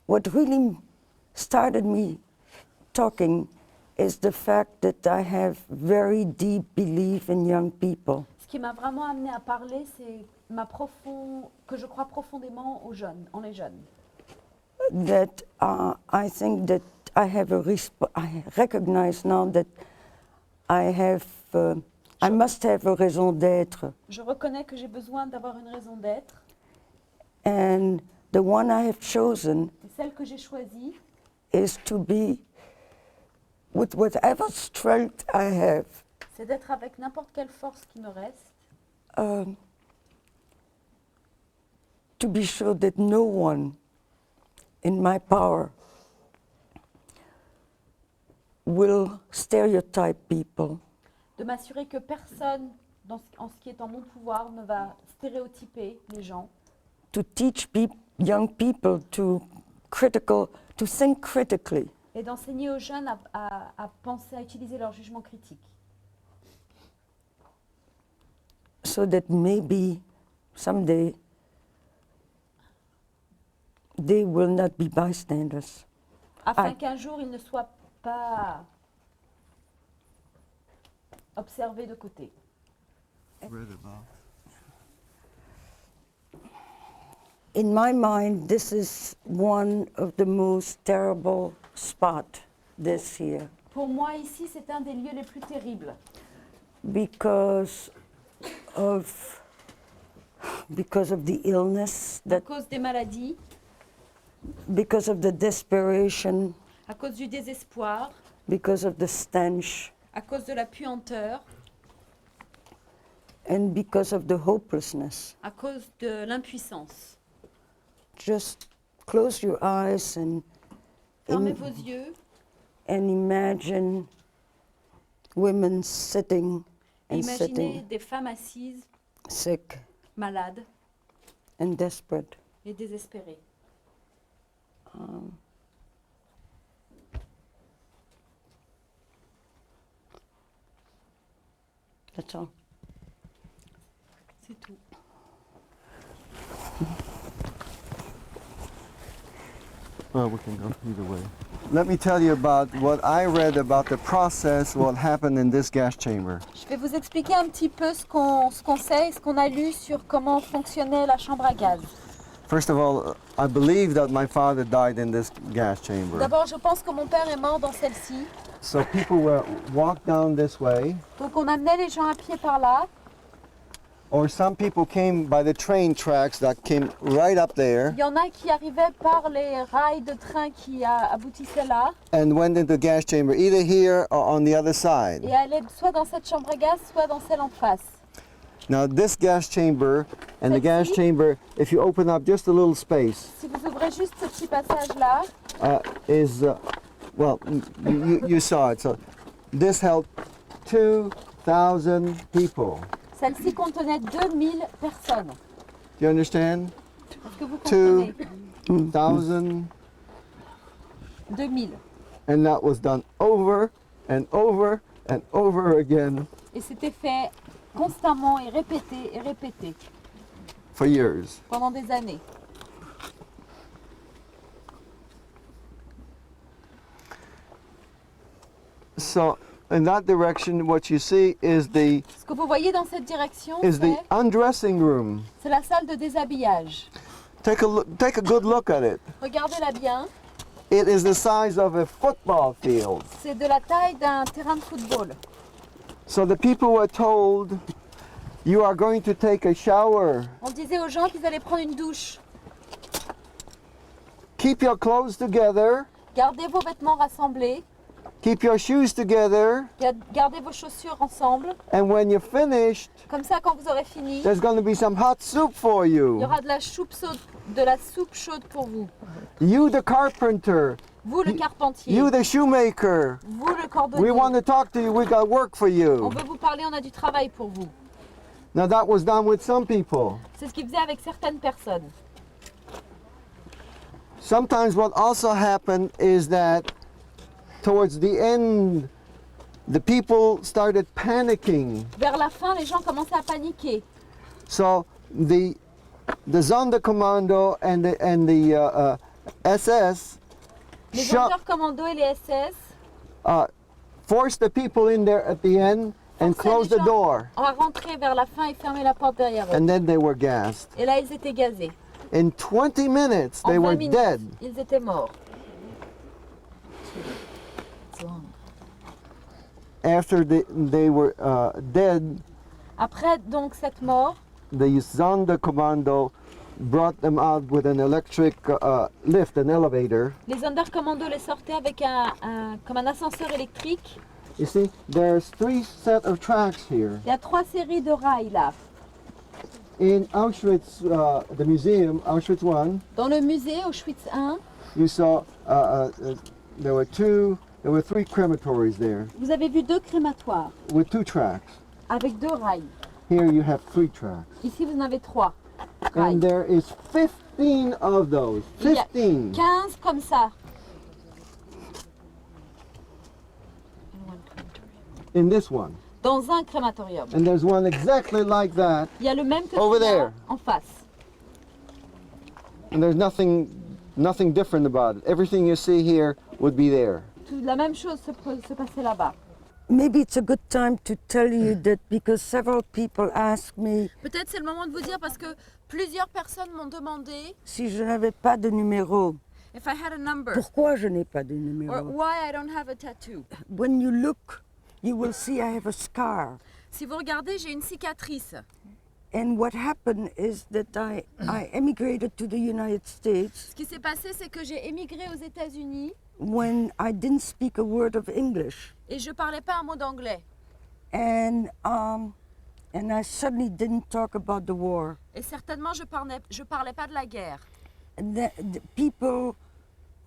what really started me talking is the fact that I have very deep belief in young people. Ce qui m'a vraiment amenée à parler, c'est que je crois profondément aux jeunes, en les jeunes. That I think that I have I recognize now that I must have a raison d'être. Je reconnais que j'ai besoin d'avoir une raison d'être. And the one I have chosen Et celle que j'ai choisie, is to be, with whatever strength I have, c'est d'être avec n'importe quelle force qui me reste, to be sure that no one in my power will stereotype people, de m'assurer que personne, en ce qui est en mon pouvoir, ne va stéréotyper les gens, to teach young people to think critically, et d'enseigner aux jeunes à penser, à utiliser leur jugement critique, so that maybe someday they will not be bystanders. afin qu'un jour ils ne soient pas observés de côté. In my mind, this is one of the most terrible spots this year Pour moi, ici, c'est un des lieux les plus terribles, because of the illness, à cause des maladies, because of the desperation, à cause du désespoir, because of the stench, à cause de la puanteur, and because of the hopelessness. à cause de l'impuissance. Just close your eyes Fermez vos yeux and imagine women sitting et and imaginez sitting, des femmes assises, sick malades and desperate. et désespérées. That's all. C'est tout. Well, we can go either way. Let me tell you about what I read about the process, what happened in this gas chamber. Je vais vous expliquer un petit peu ce qu'on sait, ce qu'on a lu sur comment fonctionnait la chambre à gaz. First of all, I believe that my father died in this gas chamber. D'abord, je pense que mon père est mort dans celle-ci. So people were walked down this way, Donc on amenait les gens à pied par là, or some people came by the train tracks that came right up there il y en a qui arrivaient par les rails de train qui aboutissaient là and went into the gas chamber, either here or on the other side. et allaient soit dans cette chambre à gaz, soit dans celle en face. Now this gas chamber and the gas chamber, if you open up just a little space, Si vous ouvrez juste ce petit passage-là, is, well, you saw it. So this held 2,000 people. celle-ci contenait 2000 personnes. Do you understand? Est-ce que vous comprenez? 2,000. 2000. And that was done over and over and over again Et c'était fait constamment et répété for years. pendant des années. So in that direction, what you see is the Ce que vous voyez dans cette direction, undressing room. c'est la salle de déshabillage. Take a good look at it. Regardez-la bien, It is the size of a football field. c'est de la taille d'un terrain de football. So the people were told, you are going to take a shower. On disait aux gens qu'ils allaient prendre une douche. Keep your clothes together. Gardez vos vêtements rassemblés, Keep your shoes together. gardez vos chaussures ensemble. And when you're finished, Comme ça, quand vous aurez fini, there's going to be some hot soup for il y you. aura de la soupe chaude pour vous. You, the carpenter. Vous, le carpentier. You, the shoemaker. Vous, le We cordonnier. want to talk to you. We got work for On you. veut vous parler, on a du travail pour vous. Now that was done with some people. C'est ce qu'ils faisaient avec certaines personnes. Sometimes what also happened is that towards the end, the people started panicking. Vers la fin, les gens commençaient à paniquer. So the Sonderkommando and the SS Les Sonderkommando et les SS forced the people in there at the end and forçaient closed les the gens door. à rentrer vers la fin et fermer la porte derrière eux. And then they were gassed. Et là, ils étaient gazés. In 20 minutes, En they 20 were minutes, dead. ils étaient morts. After they were dead, Après donc cette mort, the Sonderkommando brought them out with an electric lift, an elevator. les Sonderkommando les sortaient avec comme un ascenseur électrique. You see, there's 3 sets of tracks here. Il y a 3 séries de rails là. In Auschwitz, the museum, Auschwitz I, Dans le musée Auschwitz 1, you saw there were 3 crematories there vous avez vu 2 crématoires with 2 tracks. avec 2 rails. Here you have 3 tracks. Ici, vous en avez 3 rails. And there is 15 of those. Il y a 15. 15 comme ça. In this one. Dans un crématorium. And there's one exactly like that. Il y a le même que Over celui-là there. en face. And there's nothing different about it. Everything you see here would be there. La même chose se passait là-bas. Maybe it's a good time to tell you that because several people asked me Peut-être c'est le moment de vous dire parce que plusieurs personnes m'ont demandé si je n'avais pas de numéro. if I had a number Pourquoi je n'ai pas de or numéro? why I don't have a tattoo. When you look, you will see I have a scar. Si vous regardez, j'ai une cicatrice. And what happened is that I emigrated to the United States Ce qui s'est passé, c'est que j'ai émigré aux États-Unis when I didn't speak a word of English. et je parlais pas un mot d'anglais. And I suddenly didn't talk about the war. Et certainement, je parlais pas de la guerre. And the people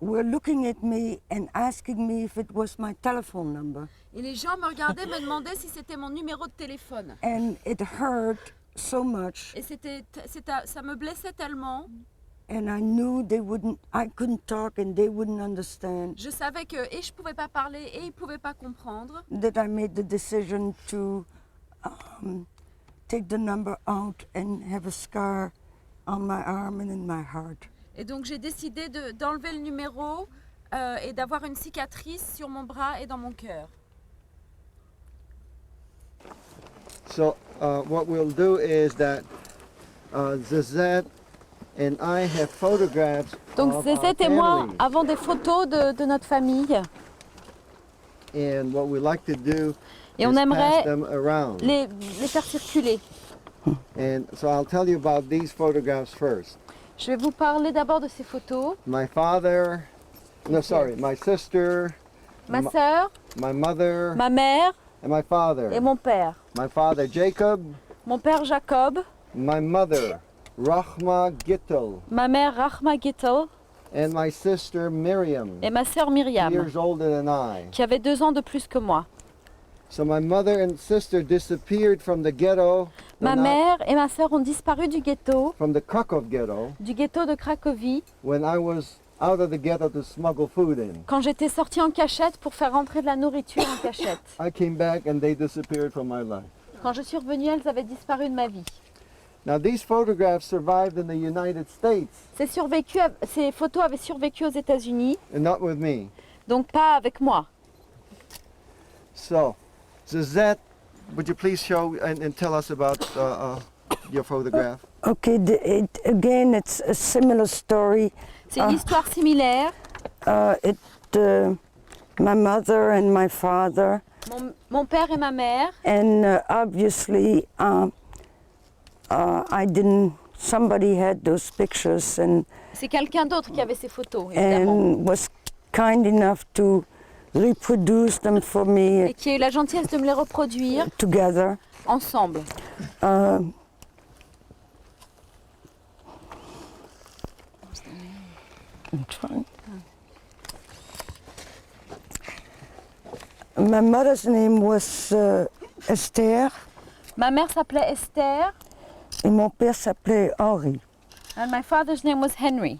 were looking at me and asking me if it was my telephone number. Et les gens me regardaient, me demandaient si c'était mon numéro de téléphone. And it hurt so much. Et ça me blessait tellement. And I knew I couldn't talk and they wouldn't understand. Je savais que et je pouvais pas parler et ils pouvaient pas comprendre. That I made the decision to take the number out and have a scar on my arm and in my heart. Et donc j'ai décidé d'enlever le numéro et d'avoir une cicatrice sur mon bras et dans mon cœur. So what we'll do is that Zezette and I have photographs Donc of Zezette our et moi families. avons des photos de notre famille And what we like to do et on is aimerait pass them around. les faire circuler. And so I'll tell you about these photographs first. Je vais vous parler d'abord de ces photos. My sister, Ma sœur, my mother, ma mère and my father. et mon père. My father Jacob, Mon père Jacob, my mother Rahma Gittel, ma mère Rahma Gittel and my sister Miriam, et ma sœur Myriam, years older than I. qui avait 2 ans de plus que moi. So my mother and sister disappeared from the ghetto, Ma mère et ma sœur ont disparu du from the Krakow ghetto, ghetto de Cracovie, when I was out of the ghetto to smuggle food in. Quand j'étais sortie en cachette pour faire rentrer de la nourriture en cachette. I came back and they disappeared from my life. Quand je suis revenue, elles avaient disparu de ma vie. Now these photographs survived in the United States Ces photos avaient survécu aux États-Unis, and not with me. donc pas avec moi. So, Zezette, would you please show and tell us about your photograph? Okay, again, it's a similar story. C'est une histoire similaire. My mother and my father, Mon père et ma mère. and obviously, somebody had those pictures and C'est quelqu'un d'autre qui avait ces photos, évidemment. was kind enough to reproduce them for me Et qui a eu la gentillesse de me les reproduire together. ensemble. I'm trying. My mother's name was Esther, Ma mère s'appelait Esther, et mon père s'appelait Henri. and my father's name was Henry.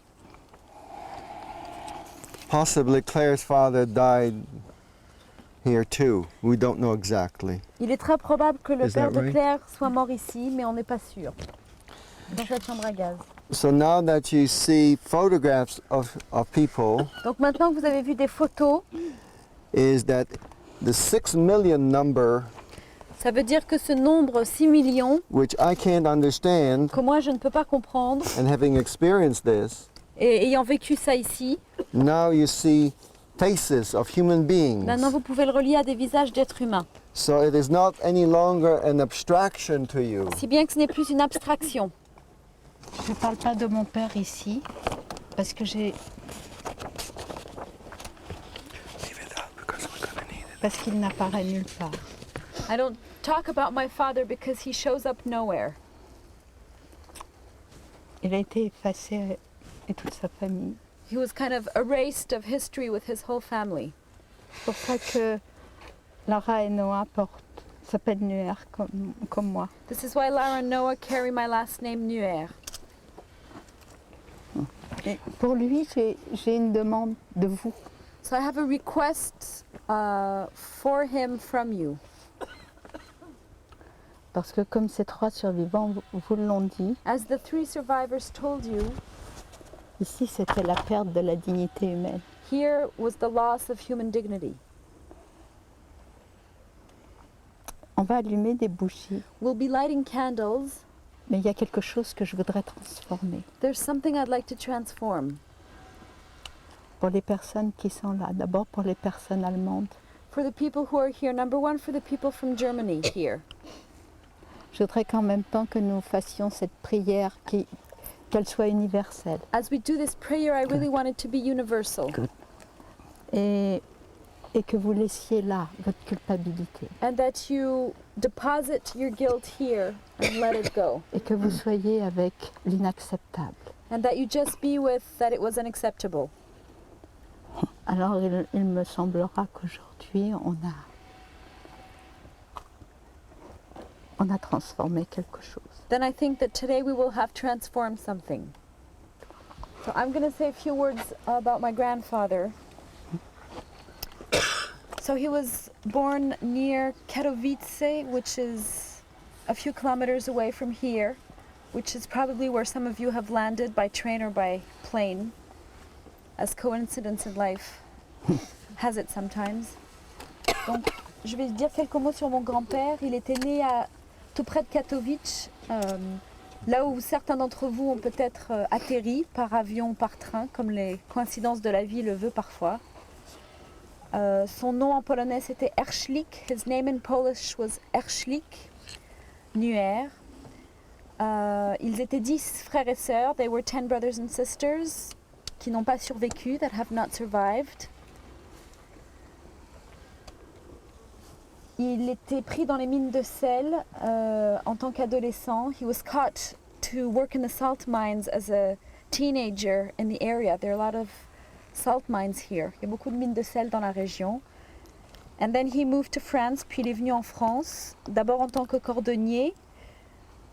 Possibly Claire's father died here too. We don't know exactly. Il est très probable que le Is père that de right? Claire soit mort ici, mais on n'est pas sûr. Dans cette chambre à gaz. So now that you see photographs of people, Donc maintenant que vous avez vu des photos, is that the 6 million number, ça veut dire que ce nombre 6 millions, which I can't understand, que moi je ne peux pas comprendre, and having experienced this, et ayant vécu ça ici, now you see faces of human beings. maintenant vous pouvez le relier à des visages d'êtres humains. So it is not any longer an abstraction to you. Si bien que ce n'est plus une abstraction. Je ne parle pas de mon père ici, parce que parce qu'il n'apparaît nulle part. I don't talk about my father because he shows up nowhere. Il a été effacé et toute sa famille. He was kind of erased of history with his whole family. C'est pour ça que Lara et Noah s'appellent Nuer comme moi. This is why Lara and Noah carry my last name Nuer. Et pour lui, j'ai une demande de vous. So I have a request for him from you. Parce que comme ces trois survivants vous l'ont dit, As the 3 survivors told you, ici c'était la perte de la dignité humaine. here was the loss of human dignity. On va allumer des bougies, We'll be lighting candles. mais il y a quelque chose que je voudrais transformer. There's something I'd like to transform. Pour les personnes qui sont là, d'abord pour les personnes allemandes, For the people who are here, number one, for the people from Germany here. je voudrais qu'en même temps que nous fassions cette prière, qu'elle soit universelle. As we do this prayer, I really want it to be universal. Et que vous laissiez là votre culpabilité. And that you deposit your guilt here and let it go. Et que vous soyez avec l'inacceptable. And that you just be with that it was unacceptable. Alors il me semblera qu'aujourd'hui on a transformé quelque chose. Then I think that today we will have transformed something. So I'm going to say a few words about my grandfather. So he was born near Katowice, which is a few kilometers away from here, which is probably where some of you have landed by train or by plane, as coincidence in life has it sometimes. Donc, je vais dire quelques mots sur mon grand-père. Il était né tout près de Katowice, là où certains d'entre vous ont peut-être atterri par avion ou par train, comme les coïncidences de la vie le veulent parfois. Son nom en polonais c'était Erschlik. His name in Polish was Erschlik Nuer. Ils étaient 10 frères et sœurs. They were 10 brothers and sisters qui n'ont pas survécu, that have not survived. Il était pris dans les mines de sel en tant qu'adolescent. He was caught to work in the salt mines as a teenager in the area. There are a lot of salt mines here. Il y a beaucoup de mines de sel dans la région. And then he moved to France, puis il est venu en France, d'abord en tant que cordonnier,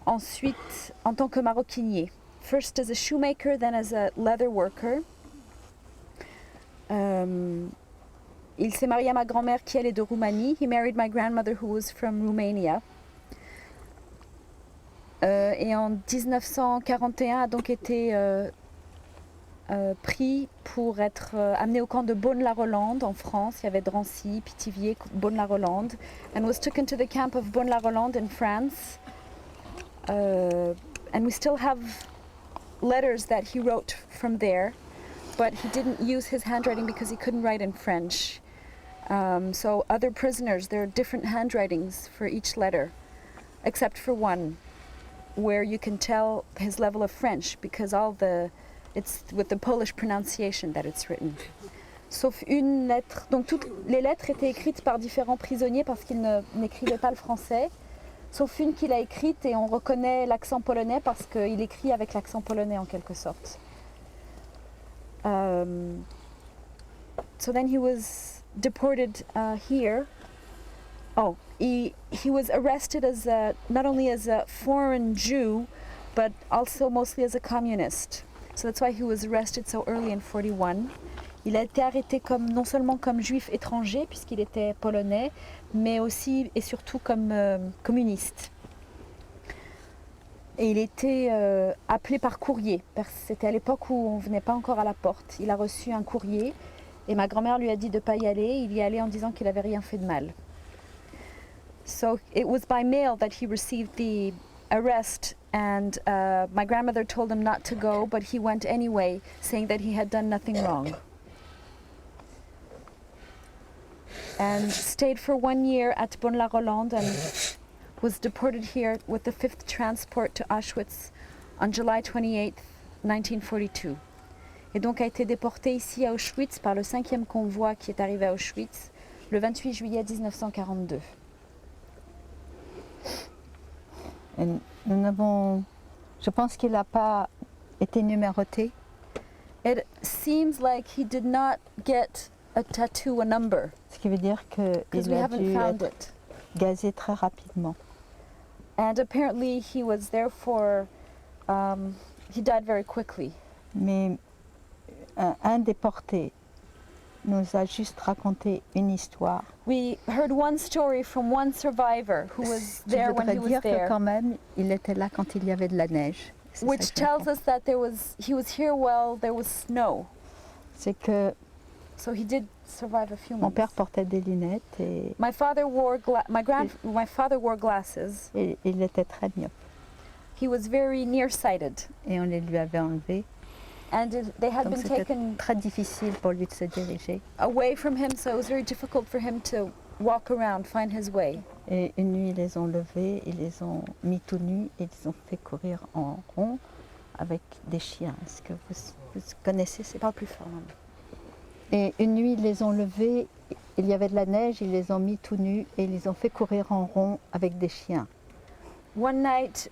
ensuite en tant que maroquinier. First as a shoemaker, then as a leather worker. Il s'est marié à ma grand-mère qui elle est de Roumanie. He married my grandmother who was from Romania. Et en 1941 a donc été pris pour être amené au camp de Beaune-la-Rolande en France. Il y avait Drancy, Pithiviers, Beaune-la-Rolande. And was taken to the camp of Beaune-la-Rolande in France. And we still have letters that he wrote from there, but he didn't use his handwriting because he couldn't write in French. So other prisoners, there are different handwritings for each letter, except for one, where you can tell his level of French because it's with the Polish pronunciation that it's written. Sauf une lettre. Donc toutes les lettres étaient écrites par différents prisonniers parce qu'ils n'écrivaient pas le français. Sauf une qu'il a écrite et on reconnaît l'accent polonais parce qu'il écrit avec l'accent polonais en quelque sorte. So then he was deported here. Oh, he was arrested as not only as a foreign Jew, but also mostly as a communist. So that's why he was arrested so early in 41. Il a été arrêté non seulement comme juif étranger, puisqu'il était polonais, mais aussi et surtout comme communiste. Et il était appelé par courrier, parce que c'était à l'époque où on ne venait pas encore à la porte. Il a reçu un courrier, et ma grand-mère lui a dit de ne pas y aller. Il y allait en disant qu'il n'avait rien fait de mal. So it was by mail that he received the arrest, and my grandmother told him not to go, but he went anyway, saying that he had done nothing wrong. And stayed for 1 year at Beaune-la-Rolande and was deported here with the 5th transport to Auschwitz on July 28, 1942. Et donc a été déporté ici à Auschwitz par le 5e convoi qui est arrivé à Auschwitz le 28 juillet 1942. Et je pense qu'il n'a pas été numéroté. It seems like he did not get a tattoo, a number, Ce qui veut dire because qu'il we a haven't dû found être it. gazé très rapidement. And apparently he was therefore, he died very quickly. Mais un déporté nous a juste raconté une histoire. We heard one story from one survivor who was Qui there when voudrait he was dire que there, quand même, il était là quand il y avait de la neige. C'est ça which que je tells comprends. us that he was here while there was snow. C'est que So he did survive a few mon months. père portait des lunettes et My father wore my father wore glasses. il était très myope. He was very nearsighted, Et on les lui avait enlevés. and they had Donc been c'était taken très difficile pour lui de se diriger. away from him, so it was very difficult for him to walk around, find his way. Et une nuit, ils les ont levés, ils les ont mis tout nus et ils les ont fait courir en rond avec des chiens. Est-ce que vous connaissez ces... Parle plus fort, maman. Et une nuit, ils les ont levés, il y avait de la neige, ils les ont mis tout nus et ils les ont fait courir en rond avec des chiens. One night,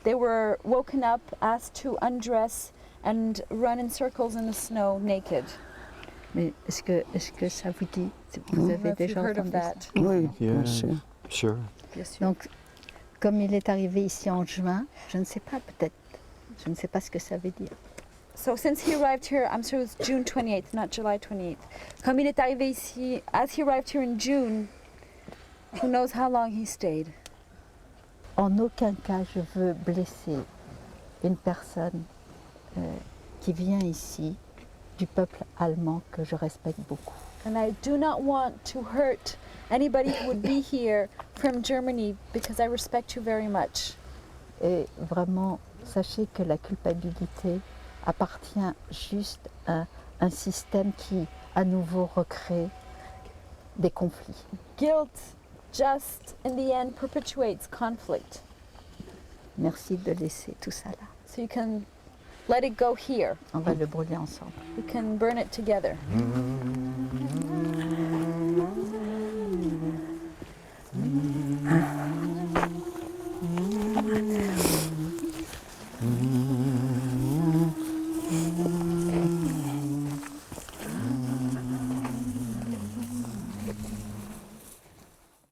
they were woken up, asked to undress and run in circles in the snow naked. Mais est-ce que ça vous dit? Vous avez Have you déjà heard of entendu ça? that? Oui, Yeah, bien sûr. sure. Bien sûr. Donc, comme il est arrivé ici en juin, je ne sais pas, peut-être, je ne sais pas ce que ça veut dire. So since he arrived here, I'm sure it was June 28th, not July 28th. Comme il est arrivé ici, as he arrived here in June, who knows how long he stayed. En aucun cas, je veux blesser une personne qui vient ici, du peuple allemand que je respecte beaucoup. And I do not want to hurt anybody who would be here from Germany because I respect you very much. Et vraiment, sachez que la culpabilité appartient juste à un système qui, à nouveau, recrée des conflits. Guilt just, in the end, perpetuates conflict. Merci de laisser tout ça là. So you can let it go here. On va le brûler ensemble. We can burn it together.